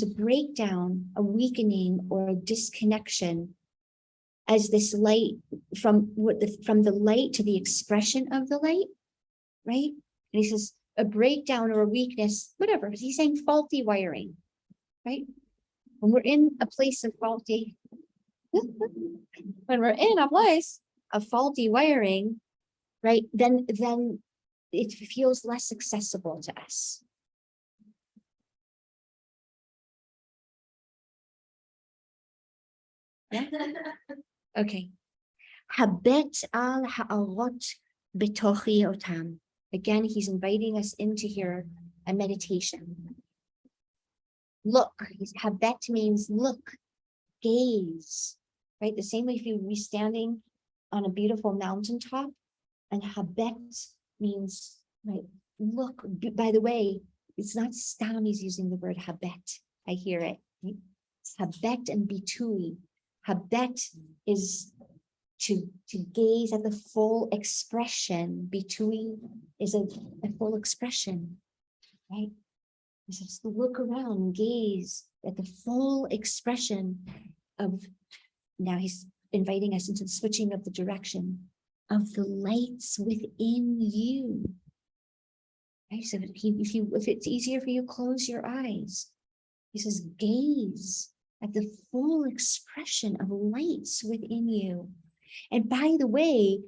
a breakdown, a weakening, or a disconnection as this light from the light to the expression of the light, right? And he says a breakdown or a weakness, whatever. He's saying faulty wiring, right? When we're in a place of faulty, of faulty wiring, right? Then it feels less accessible to us. Yeah. Okay. Habet al ha'arot betochi otam. Again, he's inviting us into here a meditation. Look. Habet means look, gaze, right? The same way if you were standing on a beautiful mountaintop, and habet means, right, look. By the way, it's not Stam he's using the word habet. I hear it. Right? It's habet and bitui. Habet is to gaze at the full expression. Bitui is a full expression, right? So just look around and gaze at the full expression of, now he's inviting us into the switching of the direction of the lights within you. Right? So if it's easier for you, close your eyes. He says, gaze at the full expression of lights within you. And by the way,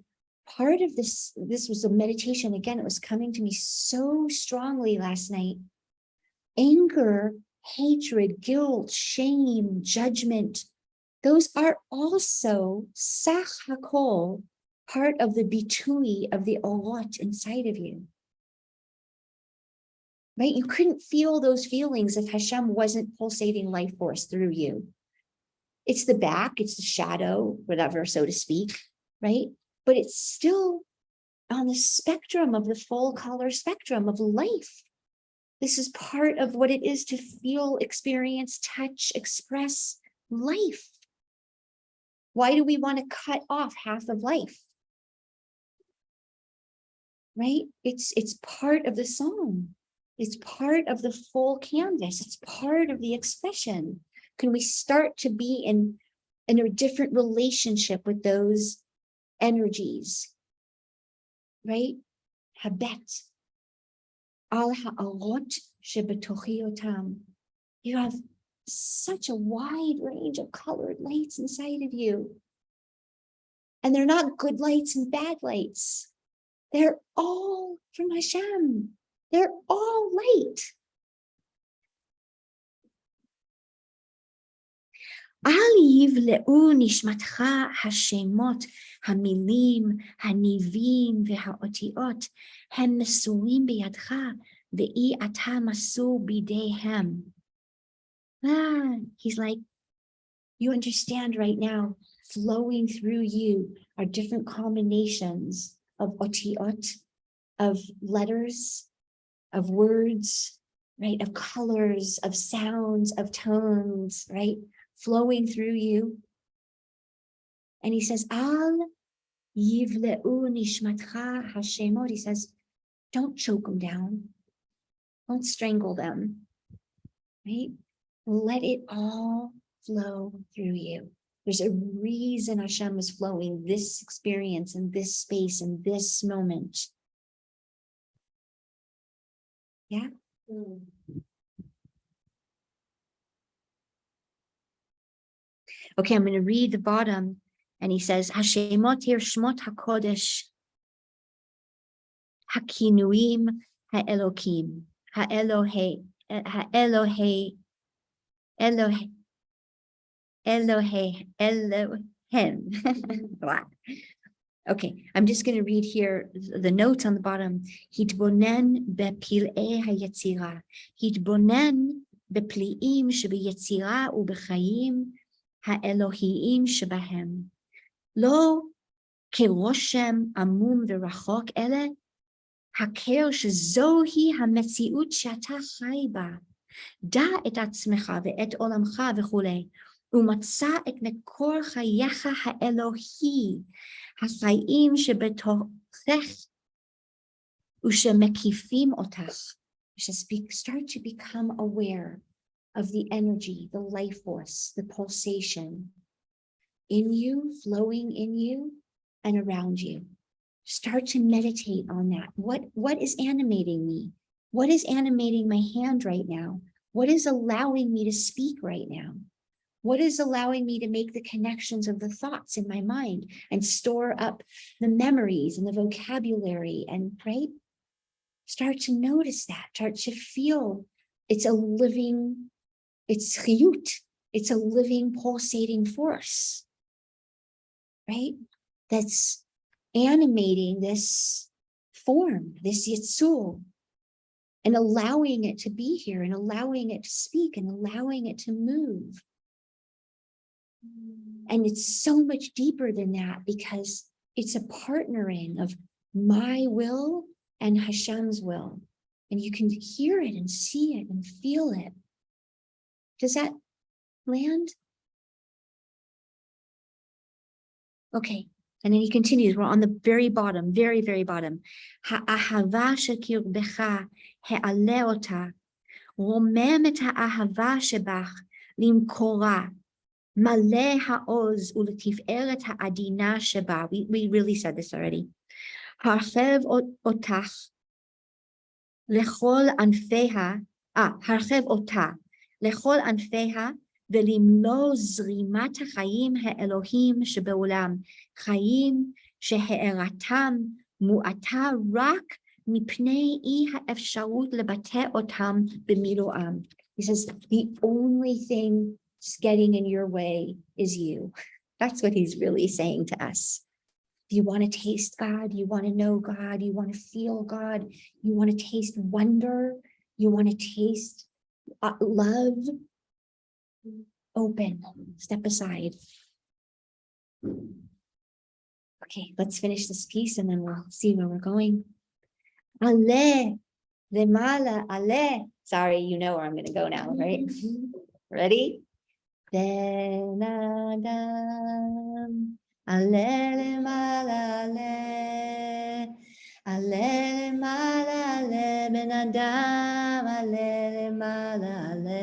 part of this was a meditation. Again, it was coming to me so strongly last night. Anger, hatred, guilt, shame, judgment, those are also sach hakol, part of the bitui of the orot inside of you. Right? You couldn't feel those feelings if Hashem wasn't pulsating life force through you. It's the back, it's the shadow, whatever, so to speak, right? But it's still on the spectrum of the full color spectrum of life. This is part of what it is to feel, experience, touch, express life. Why do we want to cut off half of life? Right? It's part of the song. It's part of the full canvas. It's part of the expression. Can we start to be in a different relationship with those energies? Right? Habet. Al ha'arot shebetochi otam. You have such a wide range of colored lights inside of you. And they're not good lights and bad lights. They're all from Hashem. They're all light. Al yivle'u nishmatcha hashemot hamilim hanivim ve'haotiot hem mesurim biyadcha ve'i ata masur bideihem. He's like, you understand right now, flowing through you are different combinations of otiot, of letters, of words, right? Of colors, of sounds, of tones, right? Flowing through you. And he says, Al yivleu nishmatcha hashemot. He says, don't choke them down. Don't strangle them, right? Let it all flow through you. There's a reason Hashem is flowing this experience in this space in this moment. Yeah. Okay, I'm going to read the bottom. And he says, Hashemot hier shmot hakodesh hakinuim haelokim haelohe haelohe Elohe Elohem. Wow. Okay, I'm just going to read here the notes on the bottom. Hitbonen bepil'ei hayetzira. Hitbonen bepli'im shebeyetzira ubechayim haelohiyim shebahem. Lo keroshem amum verachok ele haker shezohi hametziut she'ata chai ba. דע את עצמך ואת עולמך וכולי, ומצא את מקור חייך האלוהי, החיים שבתוכך ושמקיפים אותך. Start to become aware of the energy, the life force, the pulsation in you, flowing in you, and around you. Start to meditate on that. What is animating me? What is animating my hand right now? What is allowing me to speak right now? What is allowing me to make the connections of the thoughts in my mind and store up the memories and the vocabulary and right? Start to notice that, start to feel it's a living, it's chiyut, it's a living pulsating force, right? That's animating this form, this yitzul, and allowing it to be here and allowing it to speak and allowing it to move. And it's so much deeper than that because it's a partnering of my will and Hashem's will. And you can hear it and see it and feel it. Does that land? Okay. And then he continues, we're on the very bottom, very, very bottom. Ha'ahava shekirbecha he'ale ota, romem et ha'ahava shebach limkora, maleh ha'oz uletiferet ha'adina sheba. We really said this already. Harchev otach lechol anfeha, harchev ota lechol anfeha, ולמלוא זרימת החיים האלוהים שבעולם, חיים שהארתם מועטה רק מפני אי האפשרות לבטא אותם במילואם. He says, the only thing getting in your way is you. That's what he's really saying to us. You want to taste God, you want to know God, you want to feel God, you want to taste wonder, you want to taste love. Open, step aside. Okay, let's finish this piece and then we'll see where we're going. Ale, lemala, ale. Sorry, you know where I'm going to go now, right? Ready? Ben Adam, ale, lemala, ale. Ale, lemala, ale, Ben Adam, ale, lemala, ale.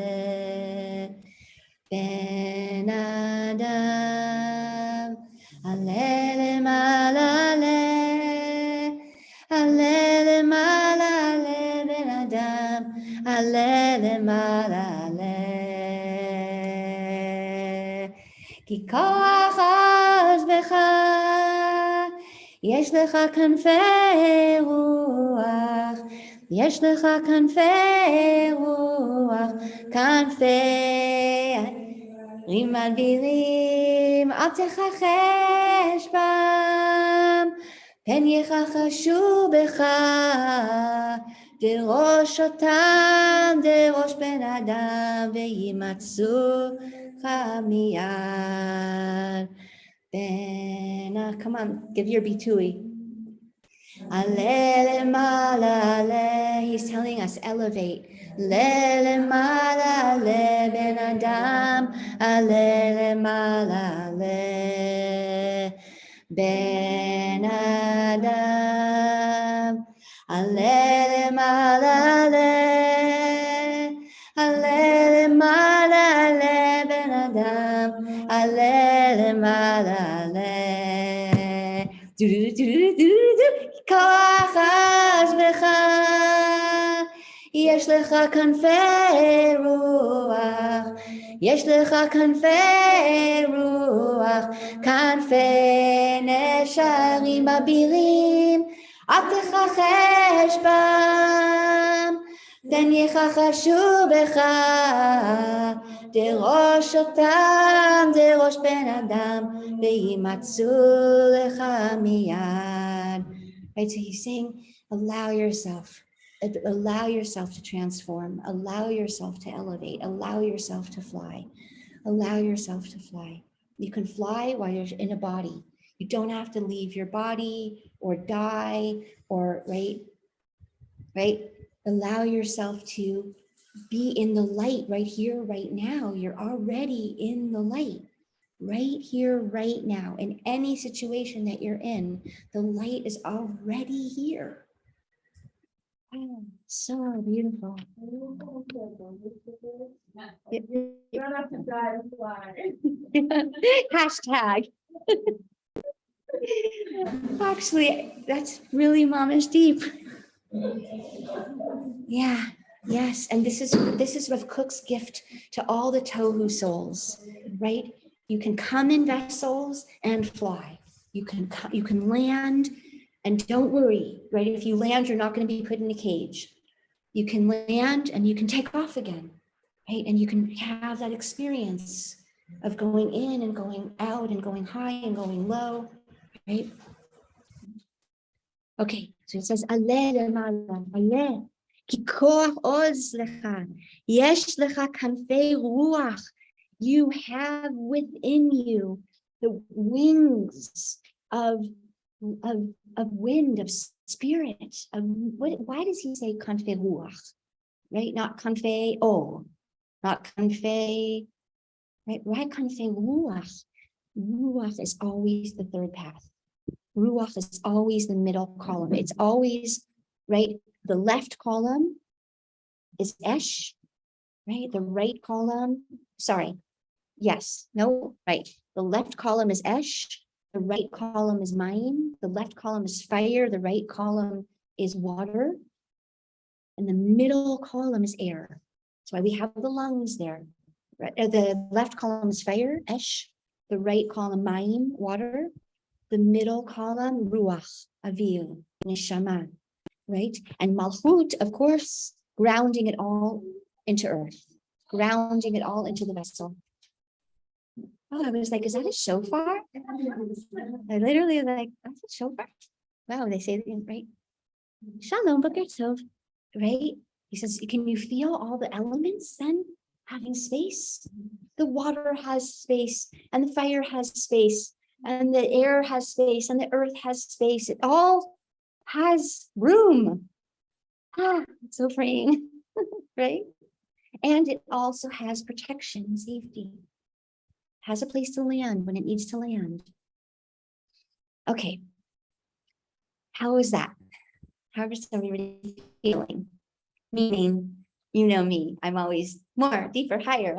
Ben Adam, ale lemala ale, ale lemala ale, Ben Adam, ale lemala ale. כי כוח עז בך, יש לך כנפי רוח, יש לך כנפי רוח, כנפי רימת בירים, אל תכחש בם, פן יכחשו בך, דרוש אותם, דרוש בן אדם, וימצאו לך מיד. Come on, give your bitui. Ale mala ale. He's telling us elevate. Le mala ale ben adam. Ale mala ale ben adam. Ale mala ale. Ale mala ale ben adam. Ale mala ale. Do do do do do do. כוח בך, יש לך כנפי רוח, יש לך כנפי רוח, כנפי נשרים אבירים, אל תכחש בם, תן יחשו בך, דרוש אותם, דרוש בן אדם, וימצאו לך מיד. Right, so he's saying, allow yourself to transform, allow yourself to elevate, allow yourself to fly, allow yourself to fly. You can fly while you're in a body. You don't have to leave your body or die or, right? Allow yourself to be in the light right here, right now. You're already in the light. Right here, right now, in any situation that you're in, the light is already here. Oh, so beautiful. You don't have to die to fly. Hashtag. Actually, that's really mamish deep. Yeah, yes, and this is Rav Kook's gift to all the tohu souls, right? You can come in vessels and fly. You can land and don't worry, right? If you land, you're not going to be put in a cage. You can land and you can take off again, right? And you can have that experience of going in and going out and going high and going low, right? Okay, so it says, Ale למעלה, Ale, כי כוח עוז לך, יש לך כנפי רוח. You have within you the wings of wind, of spirit. Why does he say Kanfei Ruach? Right? Not Kanfei O, not Kanfei, right? Why Kanfei Ruach? Ruach is always the third path. Ruach is always the middle column. It's always, right? The left column is Yesh, right? The right column, sorry. Yes, no, right. The left column is Yesh. The right column is Mayim. The left column is fire. The right column is water. And the middle column is air. That's why we have the lungs there. Right? The left column is fire, Yesh. The right column, Mayim, water. The middle column, Ruach, Avil, Neshama, right? And Malchut, of course, grounding it all into earth, grounding it all into the vessel. Oh, I was like, is that a shofar? I literally was like, that's a shofar? Wow, they say that, right? Shalom, Boker Tov, right? He says, can you feel all the elements then having space? The water has space, and the fire has space, and the air has space, and the earth has space. It all has room. Ah, it's so freeing, right? And it also has protection and safety. Has a place to land when it needs to land. Okay. How is that? How is everybody feeling? Meaning, you know me, I'm always more, deeper, higher,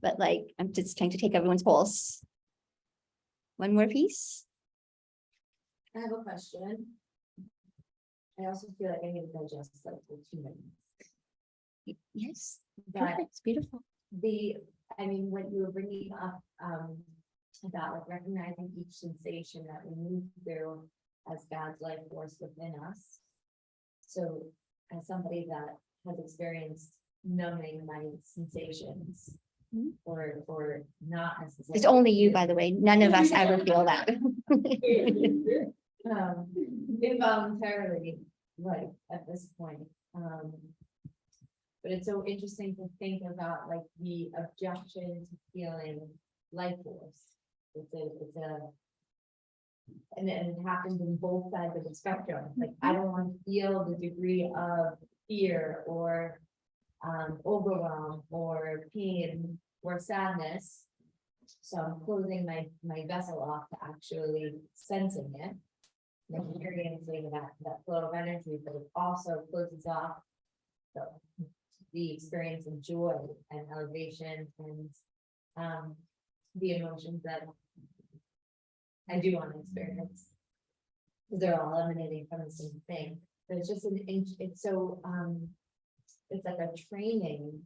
but like, I'm just trying to take everyone's pulse. One more piece. I have a question. I also feel like I need to digest that for 2 minutes. Yes, But perfect, it's beautiful. I mean, when you were bringing up, about like recognizing each sensation that we move through as God's life force within us. So as somebody that has experienced numbing my sensations, Mhm. or not necessarily. It's only you, by the way. None of us ever feel that. Involuntarily, like at this point. But it's so interesting to think about like the objection to feeling life force. It's a and it happens in both sides of the spectrum, like, I don't want to feel the degree of fear or overwhelm or pain or sadness. So I'm closing my vessel off to actually sensing it, and experiencing that flow of energy, but it also closes off the experience of joy and elevation and the emotions that I do want to experience. Because they're all emanating from the same thing. But it's just it's so it's like a training.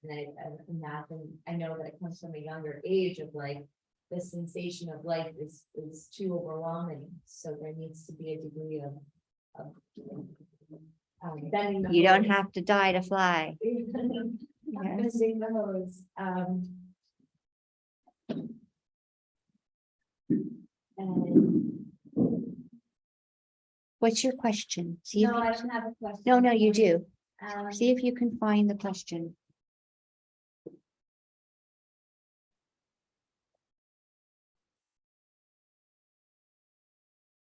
And I imagine, I know that it comes from a younger age of like the sensation of life is too overwhelming. So there needs to be a degree of bending the You don't hose. have to die to fly. Not bending the hose. And What's your question? See if no, I you, don't have a question. no, you do. Um, See if you can find the question.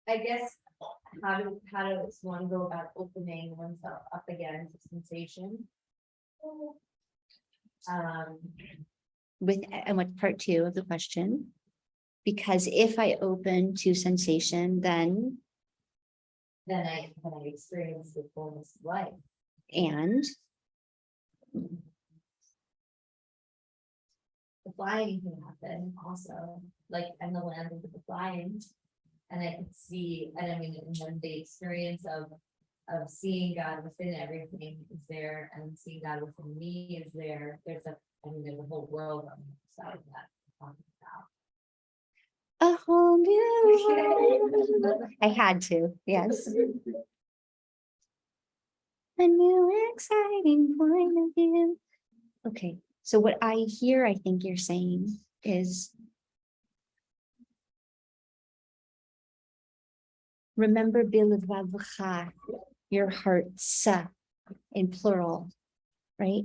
I guess, how does one go about opening oneself up again to sensation? And what's part two of the question? Because if I open to sensation, then Then I experience the fullness of life. and The flying can happen also, like in the land of the flying. And I could see, and I mean, and then the experience of seeing God within everything is there, and seeing God within me is there. There's a whole world on the side of that. I'm talking about. a whole new world. I had to, yes. A new exciting point of view. Okay, so what I hear, I think you're saying is remember bilvavcha, your hearts in plural, right?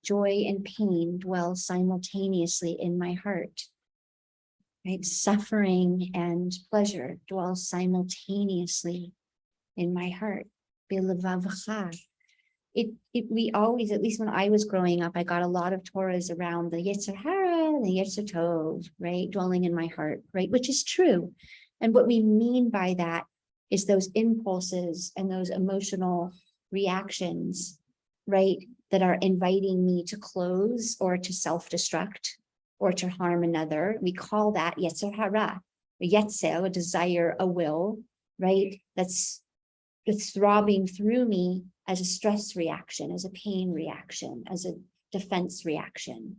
Joy and pain dwell simultaneously in my heart. Right? Suffering and pleasure dwell simultaneously in my heart. Bilvavcha. We always, at least when I was growing up, I got a lot of Torahs around the Yetzer Hara and the Yetzer Tov, right? Dwelling in my heart, right? Which is true. And what we mean by that is those impulses and those emotional reactions, right? That are inviting me to close or to self-destruct or to harm another. We call that Yetzer Hara, a Yetzer, a desire, a will, right? That's throbbing through me as a stress reaction, as a pain reaction, as a defense reaction,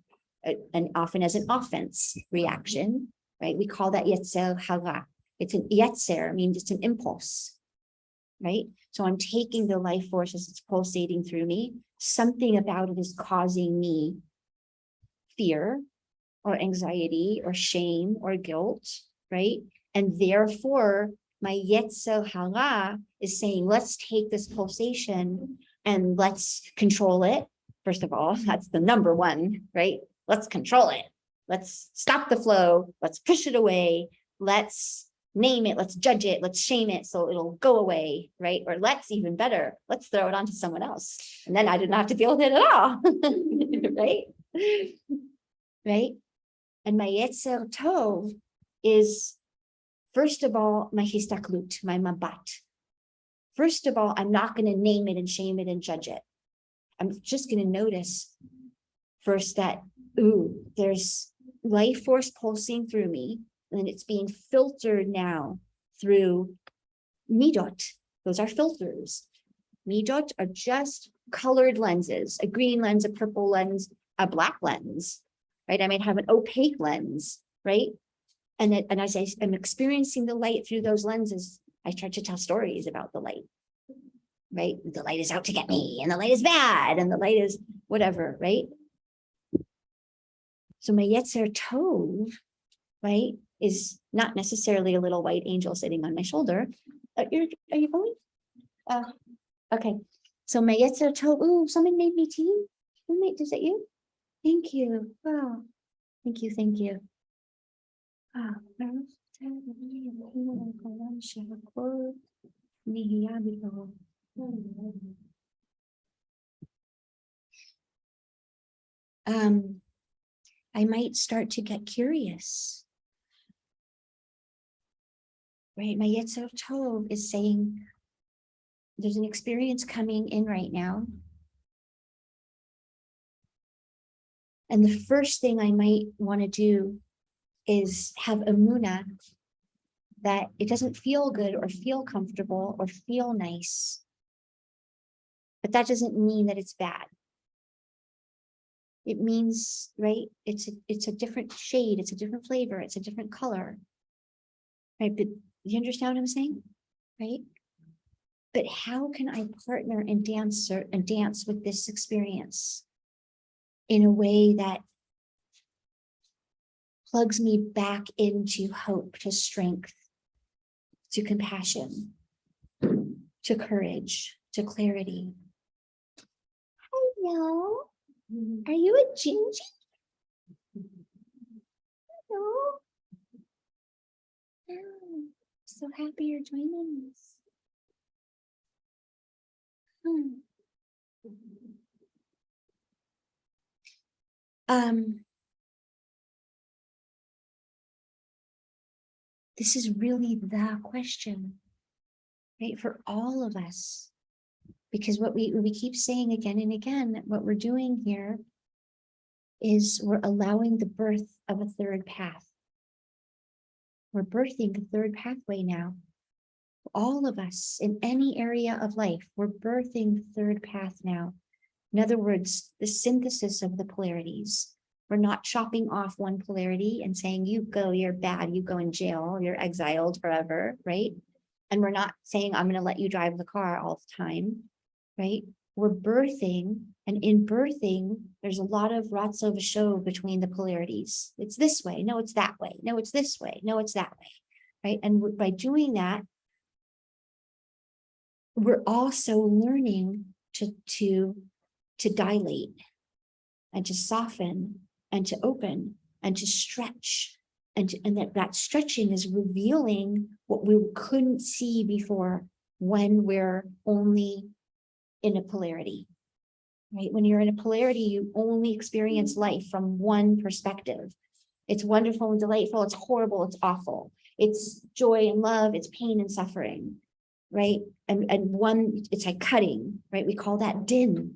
and often as an offense reaction, right? We call that Yetzer Hara. It's an Yetzer, means it's an impulse, right? So I'm taking the life force as it's pulsating through me. Something about it is causing me fear or anxiety or shame or guilt, right? And therefore, my Yetzer Hara is saying, let's take this pulsation and let's control it. First of all, that's the number one, right? Let's control it. Let's stop the flow. Let's push it away. Let's name it. Let's judge it. Let's shame it so it'll go away, right? Or let's, even better, let's throw it onto someone else. And then I didn't have to deal with it at all, right? Right? And my Yetzer Tov is, first of all, my histaklut, my mabat. First of all, I'm not going to name it and shame it and judge it. I'm just going to notice first that, ooh, there's life force pulsing through me, and it's being filtered now through midot. Those are filters. Midot are just colored lenses, a green lens, a purple lens, a black lens, right? I might have an opaque lens, right? And as I'm experiencing the light through those lenses, I start to tell stories about the light, right? The light is out to get me, and the light is bad, and the light is whatever, right? So my Yetzer Tov, right, is not necessarily a little white angel sitting on my shoulder. Are you going? Okay. So my Yetzer Tov, ooh, someone made me tea. Is it you? Thank you. Wow. Thank you. Oh, I might start to get curious. Right? My Yetzer Tov is saying there's an experience coming in right now. And the first thing I might want to do is have Emuna that it doesn't feel good or feel comfortable or feel nice. But that doesn't mean that it's bad. It means, right? It's a different shade, it's a different flavor, it's a different color. Right? But you understand what I'm saying? Right? But how can I partner and dance with this experience in a way that plugs me back into hope, to strength, to compassion, to courage, to clarity? Hello, are you a ginger? Hello. Oh, so happy you're joining us. This is really the question, right, for all of us, because what we keep saying again and again, what we're doing here is we're allowing the birth of a third path. We're birthing a third pathway now. All of us in any area of life, we're birthing the third path now. In other words, the synthesis of the polarities. We're not chopping off one polarity and saying, you go, you're bad, you go in jail, you're exiled forever, right? And we're not saying, I'm going to let you drive the car all the time, right? We're birthing, and in birthing, there's a lot of ratzo v'sho between the polarities. It's this way, no, it's that way, no, it's this way, no, it's that way, right? And by doing that, we're also learning to dilate and to soften and to open and to stretch, and that stretching is revealing what we couldn't see before when we're only in a polarity, right? When you're in a polarity, you only experience life from one perspective. It's wonderful and delightful, it's horrible, it's awful, it's joy and love, it's pain and suffering, right? And one, it's like cutting, right? We call that din.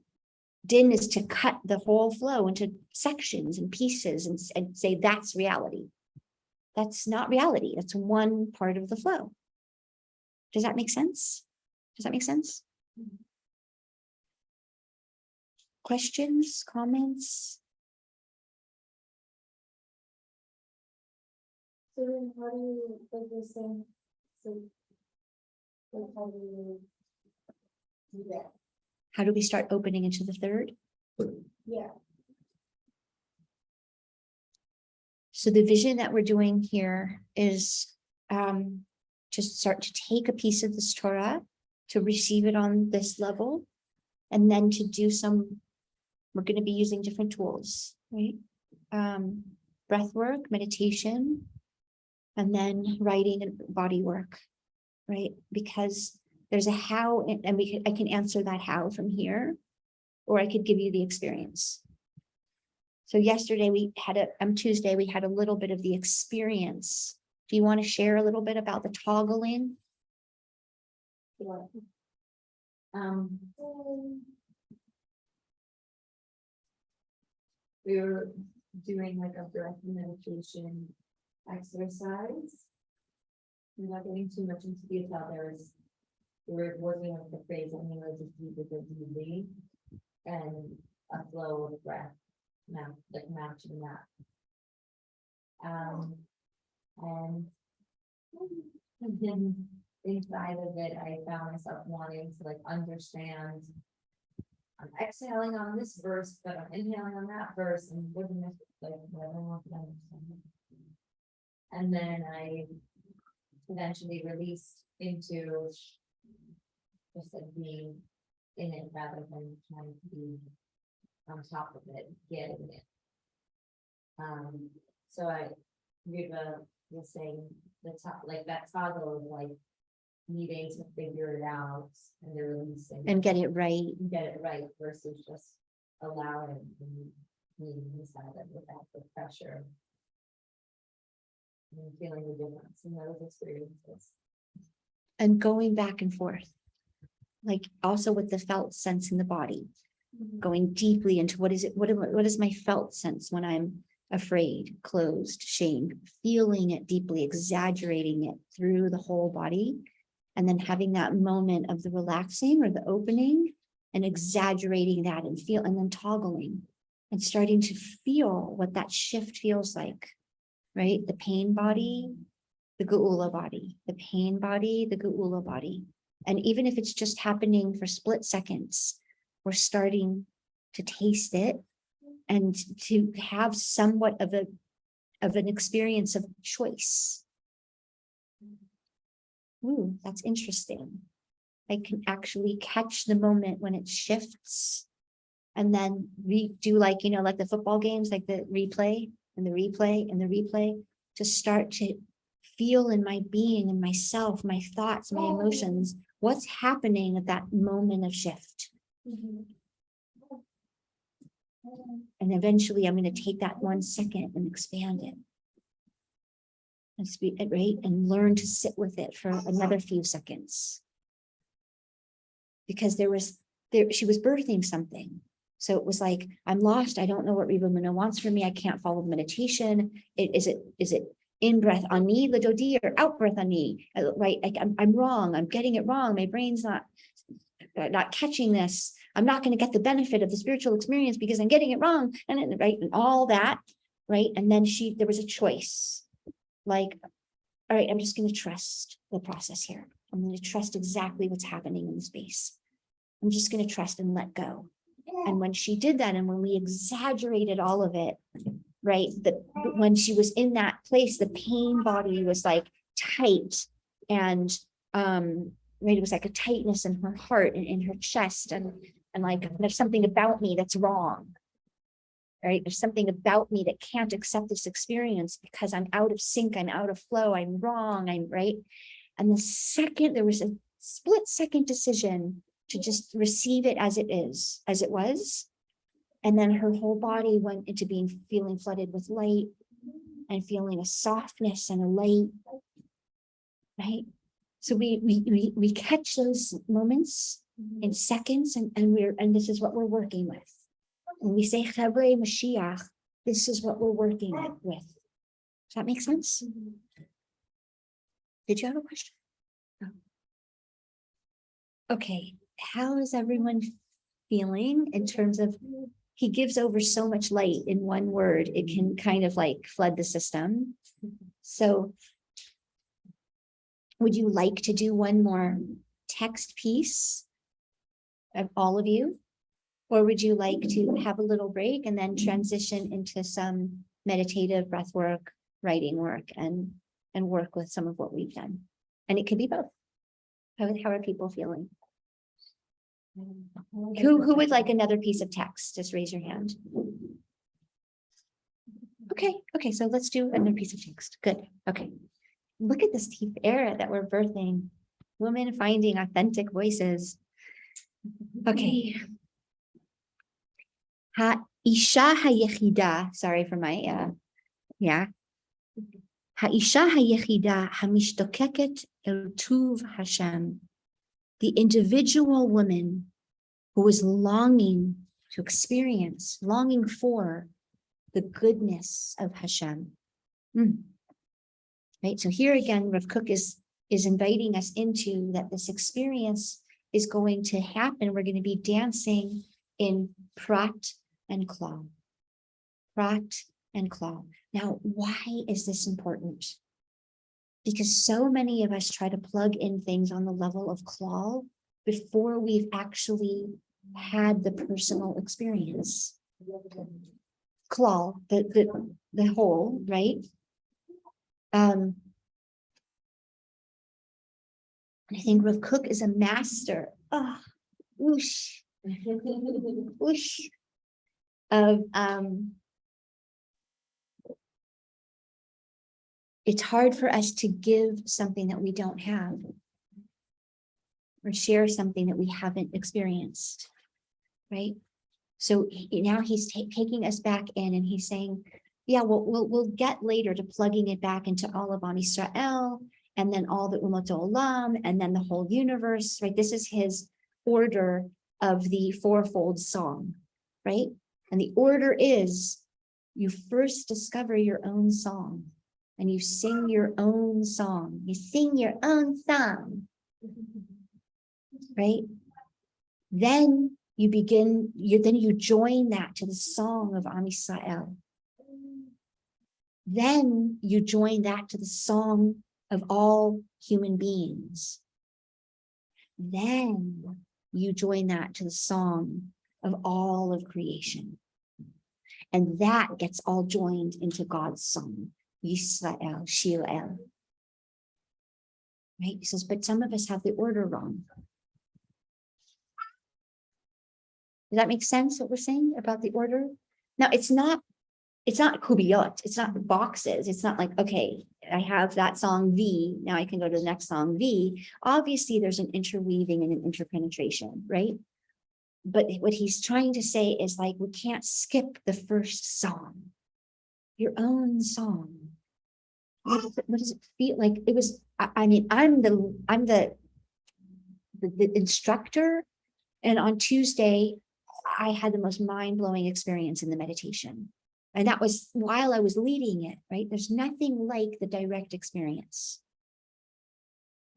Din is to cut the whole flow into sections and pieces and say that's reality. That's not reality. That's one part of the flow. Does that make sense? Does that make sense? Questions, comments? So then how do you, like you're saying, so like how do you do that? How do we start opening into the third? Yeah. So the vision that we're doing here is to start to take a piece of this Torah, to receive it on this level, and then to do some, we're going to be using different tools, right? Breath work, meditation, and then writing and body work, right? Because there's a how, and I can answer that how from here, or I could give you the experience. So yesterday Tuesday, we had a little bit of the experience. Do you want to share a little bit about the toggling? Sure. We were doing like a breath meditation exercise. We're not getting too much into detail. We're working with the phrase, I'm going to just deep with the deeply and a flow of breath, like matching that. And then inside of it, I found myself wanting to like understand. I'm exhaling on this verse, but I'm inhaling on that verse, and wouldn't it like whatever I want to understand. And then I eventually released into just like being in it rather than trying to be on top of it, getting it. So Reva was saying like that toggle of like needing to figure it out and they're releasing. And get it right. and get it right versus just allowing and being inside it without the pressure. And feeling the difference in those experiences. And going back and forth. Like also with the felt sense in the body, going deeply into what is it, what is my felt sense when I'm afraid, closed, shamed, feeling it deeply, exaggerating it through the whole body. And then having that moment of the relaxing or the opening and exaggerating that and then toggling and starting to feel what that shift feels like, right? The pain body, the geula body, the pain body, the geula body. And even if it's just happening for split seconds, we're starting to taste it and to have somewhat of an experience of choice. Ooh, that's interesting. I can actually catch the moment when it shifts and then do like, like the football games, like the replay and the replay and the replay, to start to feel in my being and myself, my thoughts, my emotions, what's happening at that moment of shift. And eventually I'm going to take that 1 second and expand it. And speak it right and learn to sit with it for another few seconds. Because she was birthing something. So it was like, I'm lost. I don't know what Reva Emuna wants from me. I can't follow the meditation. Is it in breath on me, Ladodi, or out breath on me? Right? I'm wrong. I'm getting it wrong. My brain's not catching this. I'm not going to get the benefit of the spiritual experience because I'm getting it wrong. And right, and all that, right? And then there was a choice. Like, all right, I'm just going to trust the process here. I'm going to trust exactly what's happening in the space. I'm just going to trust and let go. And when she did that, and when we exaggerated all of it, right, when she was in that place, the pain body was like tight and right, it was like a tightness in her heart and in her chest, and like there's something about me that's wrong. Right, there's something about me that can't accept this experience because I'm out of sync, I'm out of flow, I'm wrong, I'm right. And the second there was a split second decision to just receive it as it is, as it was. And then her whole body went into feeling flooded with light and feeling a softness and a light, right? So we catch those moments in seconds and this is what we're working with. When we say Chavrei Mashiach, this is what we're working with. Does that make sense? Did you have a question? No. Okay, how is everyone feeling in terms of, he gives over so much light in one word, it can kind of like flood the system. So would you like to do one more text piece of all of you? Or would you like to have a little break and then transition into some meditative breath work, writing work, and work with some of what we've done? And it could be both. How are people feeling? Who would like another piece of text? Just raise your hand. Okay, so let's do another piece of text. Good. Okay. Look at this deep era that we're birthing. Women finding authentic voices. Okay. Ha'isha ha'yechida, sorry for my, Ha'isha ha'yechida hamishtokeket el tuv Hashem. The individual woman who is longing to experience, longing for the goodness of Hashem. Right, so here again, Rav Kook is inviting us into that this experience is going to happen. We're going to be dancing in Prat and Klal. Prat and Klal. Now, why is this important? Because so many of us try to plug in things on the level of Klal before we've actually had the personal experience. Klal, the whole, right? I think Rav Kook is a master. Whoosh. Whoosh. Of it's hard for us to give something that we don't have or share something that we haven't experienced, right? So now he's taking us back in and he's saying, yeah, we'll get later to plugging it back into all of Am Yisrael and then all the Umot Olam and then the whole universe, right? This is his order of the fourfold song, right? And the order is you first discover your own song and you sing your own song. You sing your own song, right? Then you begin, you join that to the song of Am Yisrael. Then you join that to the song of all human beings. Then you join that to the song of all of creation. And that gets all joined into God's song, Yisrael, Shirel. Right? He says, but some of us have the order wrong. Does that make sense what we're saying about the order? Now, it's not kubiyot, it's not boxes. It's not like, okay, I have that song V, now I can go to the next song V. Obviously, there's an interweaving and an interpenetration, right? But what he's trying to say is like, we can't skip the first song, your own song. What does it feel like? It was, I mean, I'm the instructor, and on Tuesday, I had the most mind-blowing experience in the meditation. And that was while I was leading it, right? There's nothing like the direct experience,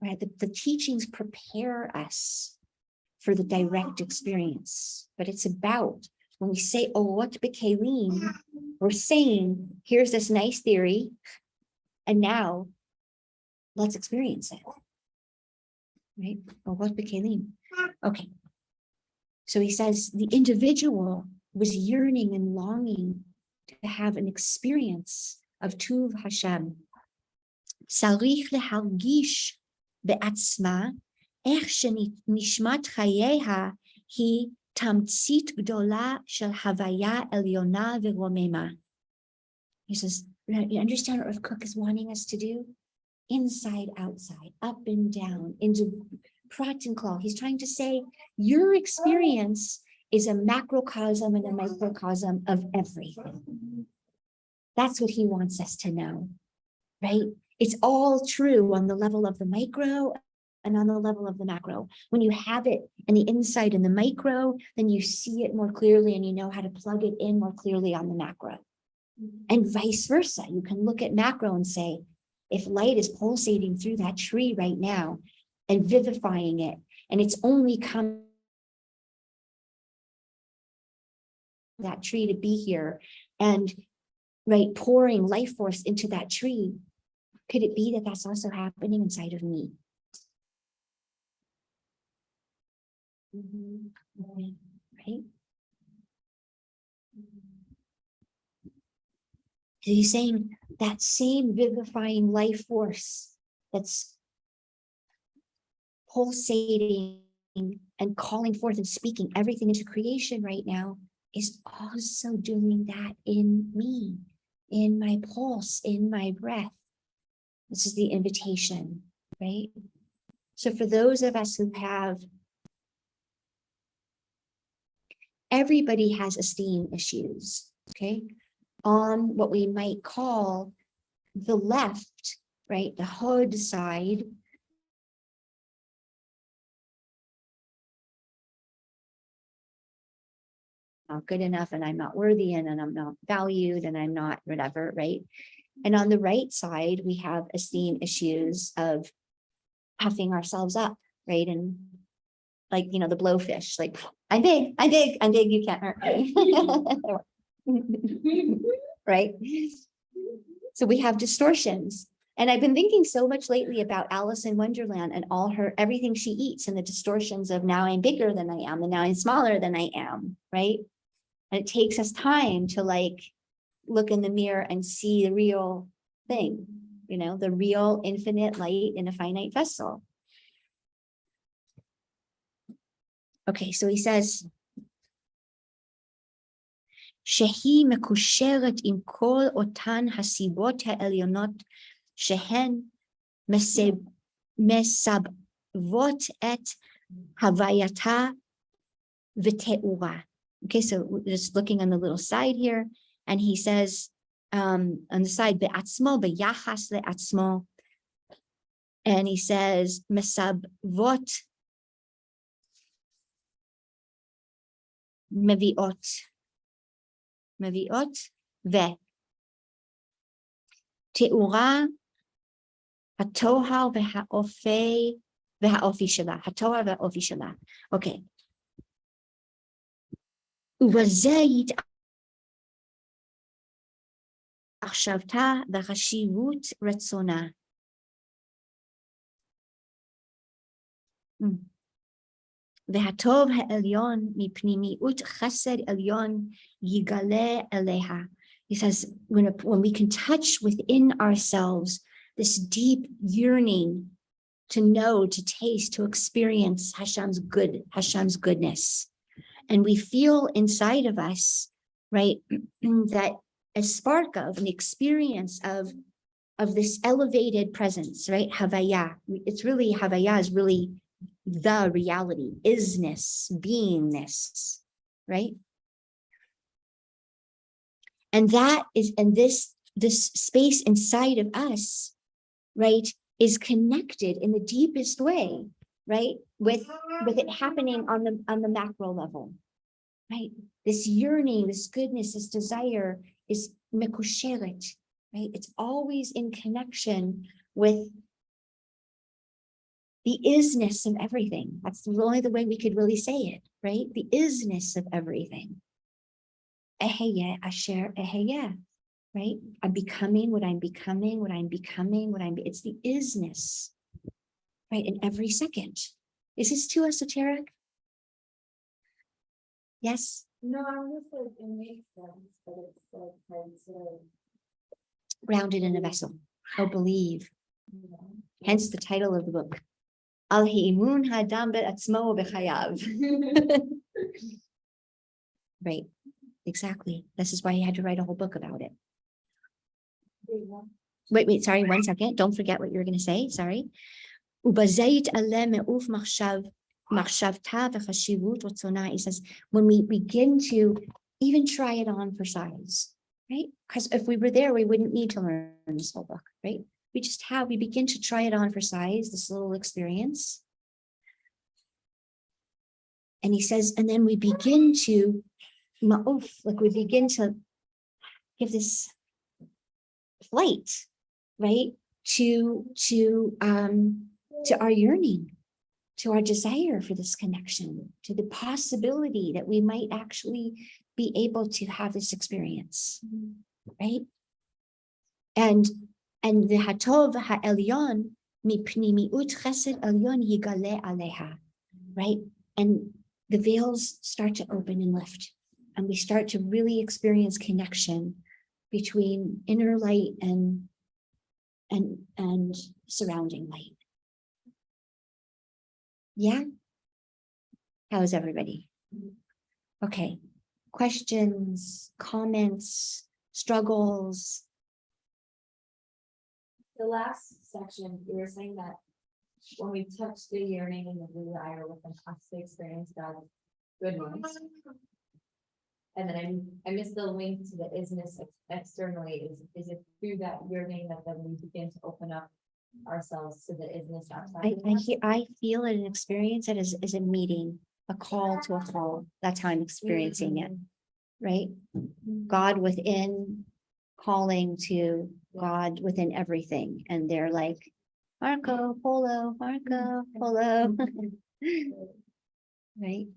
right? The teachings prepare us for the direct experience, but it's about, when we say, oh, what b'kelim, we're saying, here's this nice theory, and now let's experience it, right? Oh, what b'kelim. Okay. So he says the individual was yearning and longing to have an experience of Tuv Hashem. Tzarich lehargish be'atzma ech shenishmat chayeha hi tamtzit gdola shel havaya elyona v'romema. He says, you understand what Rav Kook is wanting us to do? Inside, outside, up and down, into prat and claw. He's trying to say your experience is a macrocosm and a microcosm of everything. That's what he wants us to know, right? It's all true on the level of the micro and on the level of the macro. When you have it in the inside and the micro, then you see it more clearly and you know how to plug it in more clearly on the macro. And vice versa. You can look at macro and say, if light is pulsating through that tree right now and vivifying it, and it's only come that tree to be here and right pouring life force into that tree, could it be that that's also happening inside of me? Right? So he's saying that same vivifying life force that's pulsating and calling forth and speaking everything into creation right now is also doing that in me, in my pulse, in my breath. This is the invitation, right? So for those of us who have, everybody has esteem issues, okay? On what we might call the left, right? The Hod side. Not good enough, and I'm not worthy, and I'm not valued, and I'm not whatever, right? And on the right side, we have esteem issues of puffing ourselves up, right? And like, you know, the blowfish, like, I'm big, you can't hurt me. Right? So we have distortions. And I've been thinking so much lately about Alice in Wonderland and everything she eats and the distortions of now I'm bigger than I am and now I'm smaller than I am, right? And it takes us time to like look in the mirror and see the real thing, you know, the real infinite light in a finite vessel. Okay, so he says, Shehi mekusheret im kol otan hasibot ha'elyonot שהן מסבבות את הווייתה ותיאורה. Okay, so just looking on the little side here, and he says on the side, בעצמו, ביחס לעצמו, and he says, מסבבות, מביאות, ותיאורה, התוהר והאופי שלה, התוהר והאופי שלה. אוקיי. ובזה התחשבתה בחשיבות רצונה. והטוב העליון מפנימיות חסד עליון יגלה אליה. He says, when we can touch within ourselves this deep yearning to know, to taste, to experience Hashem's goodness. And we feel inside of us, right, that a spark of an experience of this elevated presence, right? Havaya. It's really, Havaya is really the reality, isness, beingness, right? And that is, and this space inside of us, right, is connected in the deepest way, right, with it happening on the macro level, right? This yearning, this goodness, this desire is mekusheret, right? It's always in connection with the isness of everything. That's only the way we could really say it, right? The isness of everything. Eheyeh asher eheyeh, right? I'm becoming what I'm becoming, it's the isness, right? In every second. Is this too esoteric? Yes? No, I'm just like, it makes sense, but it's like hard to, Grounded in a vessel. Oh, believe. you know. Hence the title of the book. Al Hi'imun Hadam Be'atzmo B'chayav. Right. Exactly. This is why he had to write a whole book about it. Wait, sorry, 1 second. Don't forget what you were going to say. Sorry. He says, when we begin to even try it on for size, right? Because if we were there, we wouldn't need to learn this whole book, right? We begin to try it on for size, this little experience. And he says, and then we begin to ma'uf, like we begin to give this flight, right, to our yearning, to our desire for this connection, to the possibility that we might actually be able to have this experience, right? And the hatov ha'elyon mipnimiut chesed elyon yigale aleha, right? And the veils start to open and lift, and we start to really experience connection between inner light and surrounding light. Yeah? How is everybody? Okay. Questions, comments, struggles? The last section, you were saying that when we touch the yearning and the desire within us to experience God's goodness. And then I missed the link to the isness externally. Is it through that yearning that then we begin to open up ourselves to the isness outside? I feel it and experience it as a meeting, a call to a call. That's how I'm experiencing it, right? God within calling to God within everything. And they're like, Marco Polo, right?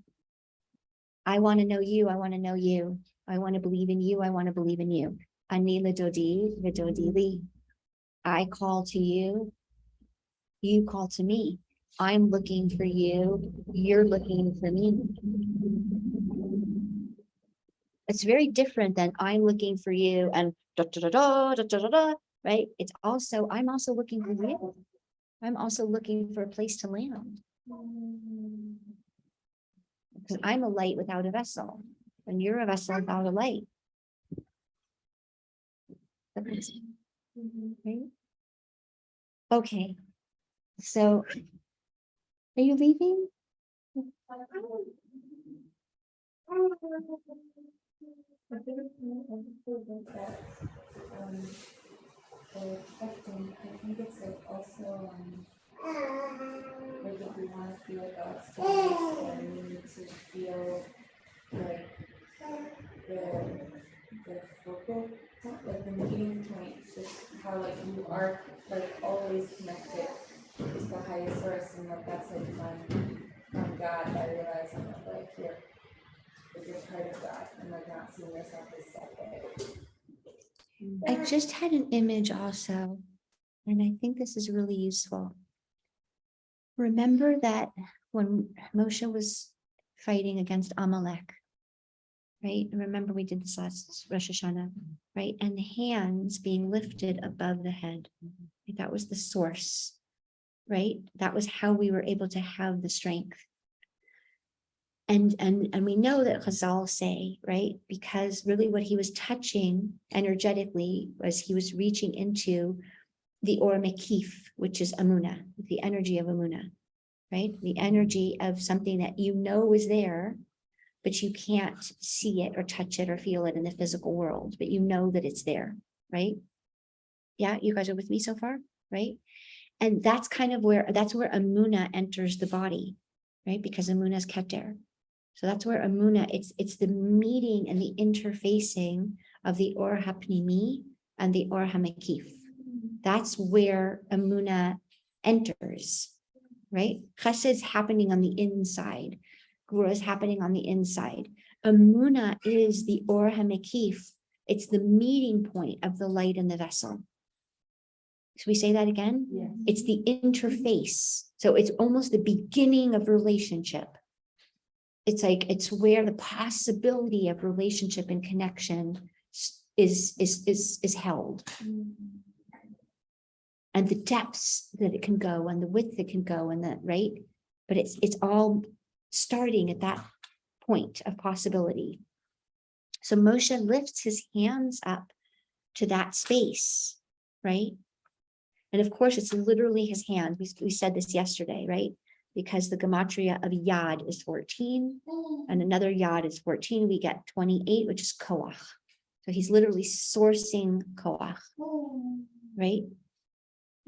I want to know you. I want to know you. I want to believe in you. I want to believe in you. Ani ledodi v'dodi li. I call to you. You call to me. I'm looking for you. You're looking for me. It's very different than I'm looking for you and da da da da da da da. Right? It's also, I'm also looking for you. I'm also looking for a place to land. Because I'm a light without a vessel, and you're a vessel without a light. That makes sense, right? Okay. So are you leaving? I think it's like also, like if we want to feel God's goodness, then we need to feel like the focal, like the meeting point, just how like you are like always connected to the highest source, and like that's like from God by realizing that like you're part of God and like not seeing yourself as separate. I just had an image also, and I think this is really useful. Remember that when Moshe was fighting against Amalek, right? Remember we did this last Rosh Hashanah, right? And the hands being lifted above the head. That was the source, right? That was how we were able to have the strength. And we know that Chazal say, right? Because really what he was touching energetically was he was reaching into the Or Mekif, which is Emuna, the energy of Emuna, right? The energy of something that you know is there, but you can't see it or touch it or feel it in the physical world, but you know that it's there, right? Yeah, you guys are with me so far, right? And that's kind of where Emuna enters the body, right? Because Emuna is Keter. So that's where Emuna, it's the meeting and the interfacing of the Or HaPnimi and the Or HaMekif. That's where Emuna enters, right? Chesed is happening on the inside. Gvura is happening on the inside. Emuna is the Or HaMekif. It's the meeting point of the light in the vessel. Should we say that again? Yeah. It's the interface. So it's almost the beginning of relationship. It's like, it's where the possibility of relationship and connection is held. And the depths that it can go and the width it can go and that, right? But it's all starting at that point of possibility. So Moshe lifts his hands up to that space, right? And of course, it's literally his hand. We said this yesterday, right? Because the gematria of Yad is 14 and another Yad is 14. We get 28, which is Koach. So he's literally sourcing Koach, right?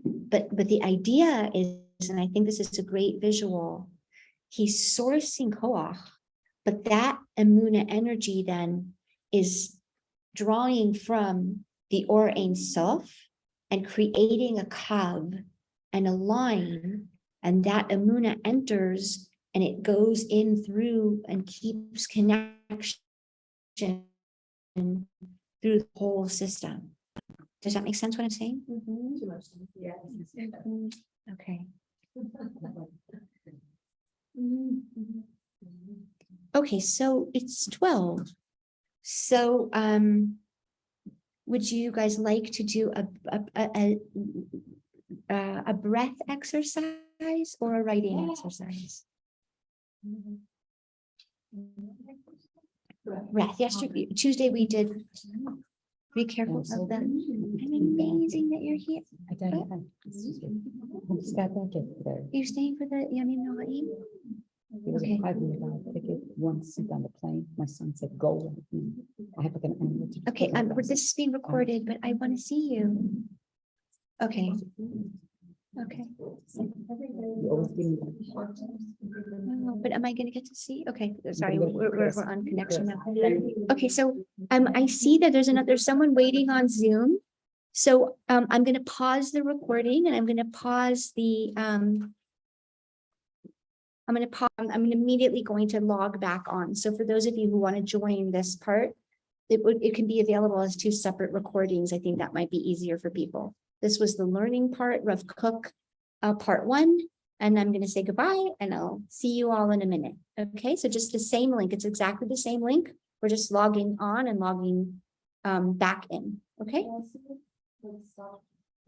But the idea is, and I think this is a great visual, he's sourcing Koach, but that Emuna energy then is drawing from the Or Ein Sof and creating a kav and a line, and that Emuna enters and it goes in through and keeps connection through the whole system. Does that make sense what I'm saying? Yeah. Okay. Okay, so it's 12. So would you guys like to do a breath exercise or a writing exercise? Breath. Yesterday, Tuesday we did. Be careful of them. I'm amazing that you're here. I don't know. I just got back yesterday. Are you staying for the Yamim Noa'im? It was Okay. a 5 minute ticket. One seat on the plane. My son said, "Go." I have like an annual ticket. Okay, this is being recorded, but I want to see you. Okay. Okay. You always give me Oh, but am I going to get to see? Okay, sorry, we're on connection now. Okay, so I see that there's someone waiting on Zoom. So I'm going to pause the recording and I'm going to pause the I'm immediately going to log back on. So for those of you who want to join this part, it can be available as 2 separate recordings. I think that might be easier for people. This was the learning part, Rav Kook, part 1, and I'm going to say goodbye and I'll see you all in a minute. Okay, so just the same link. It's exactly the same link. We're just logging on and logging back in. Okay. Stop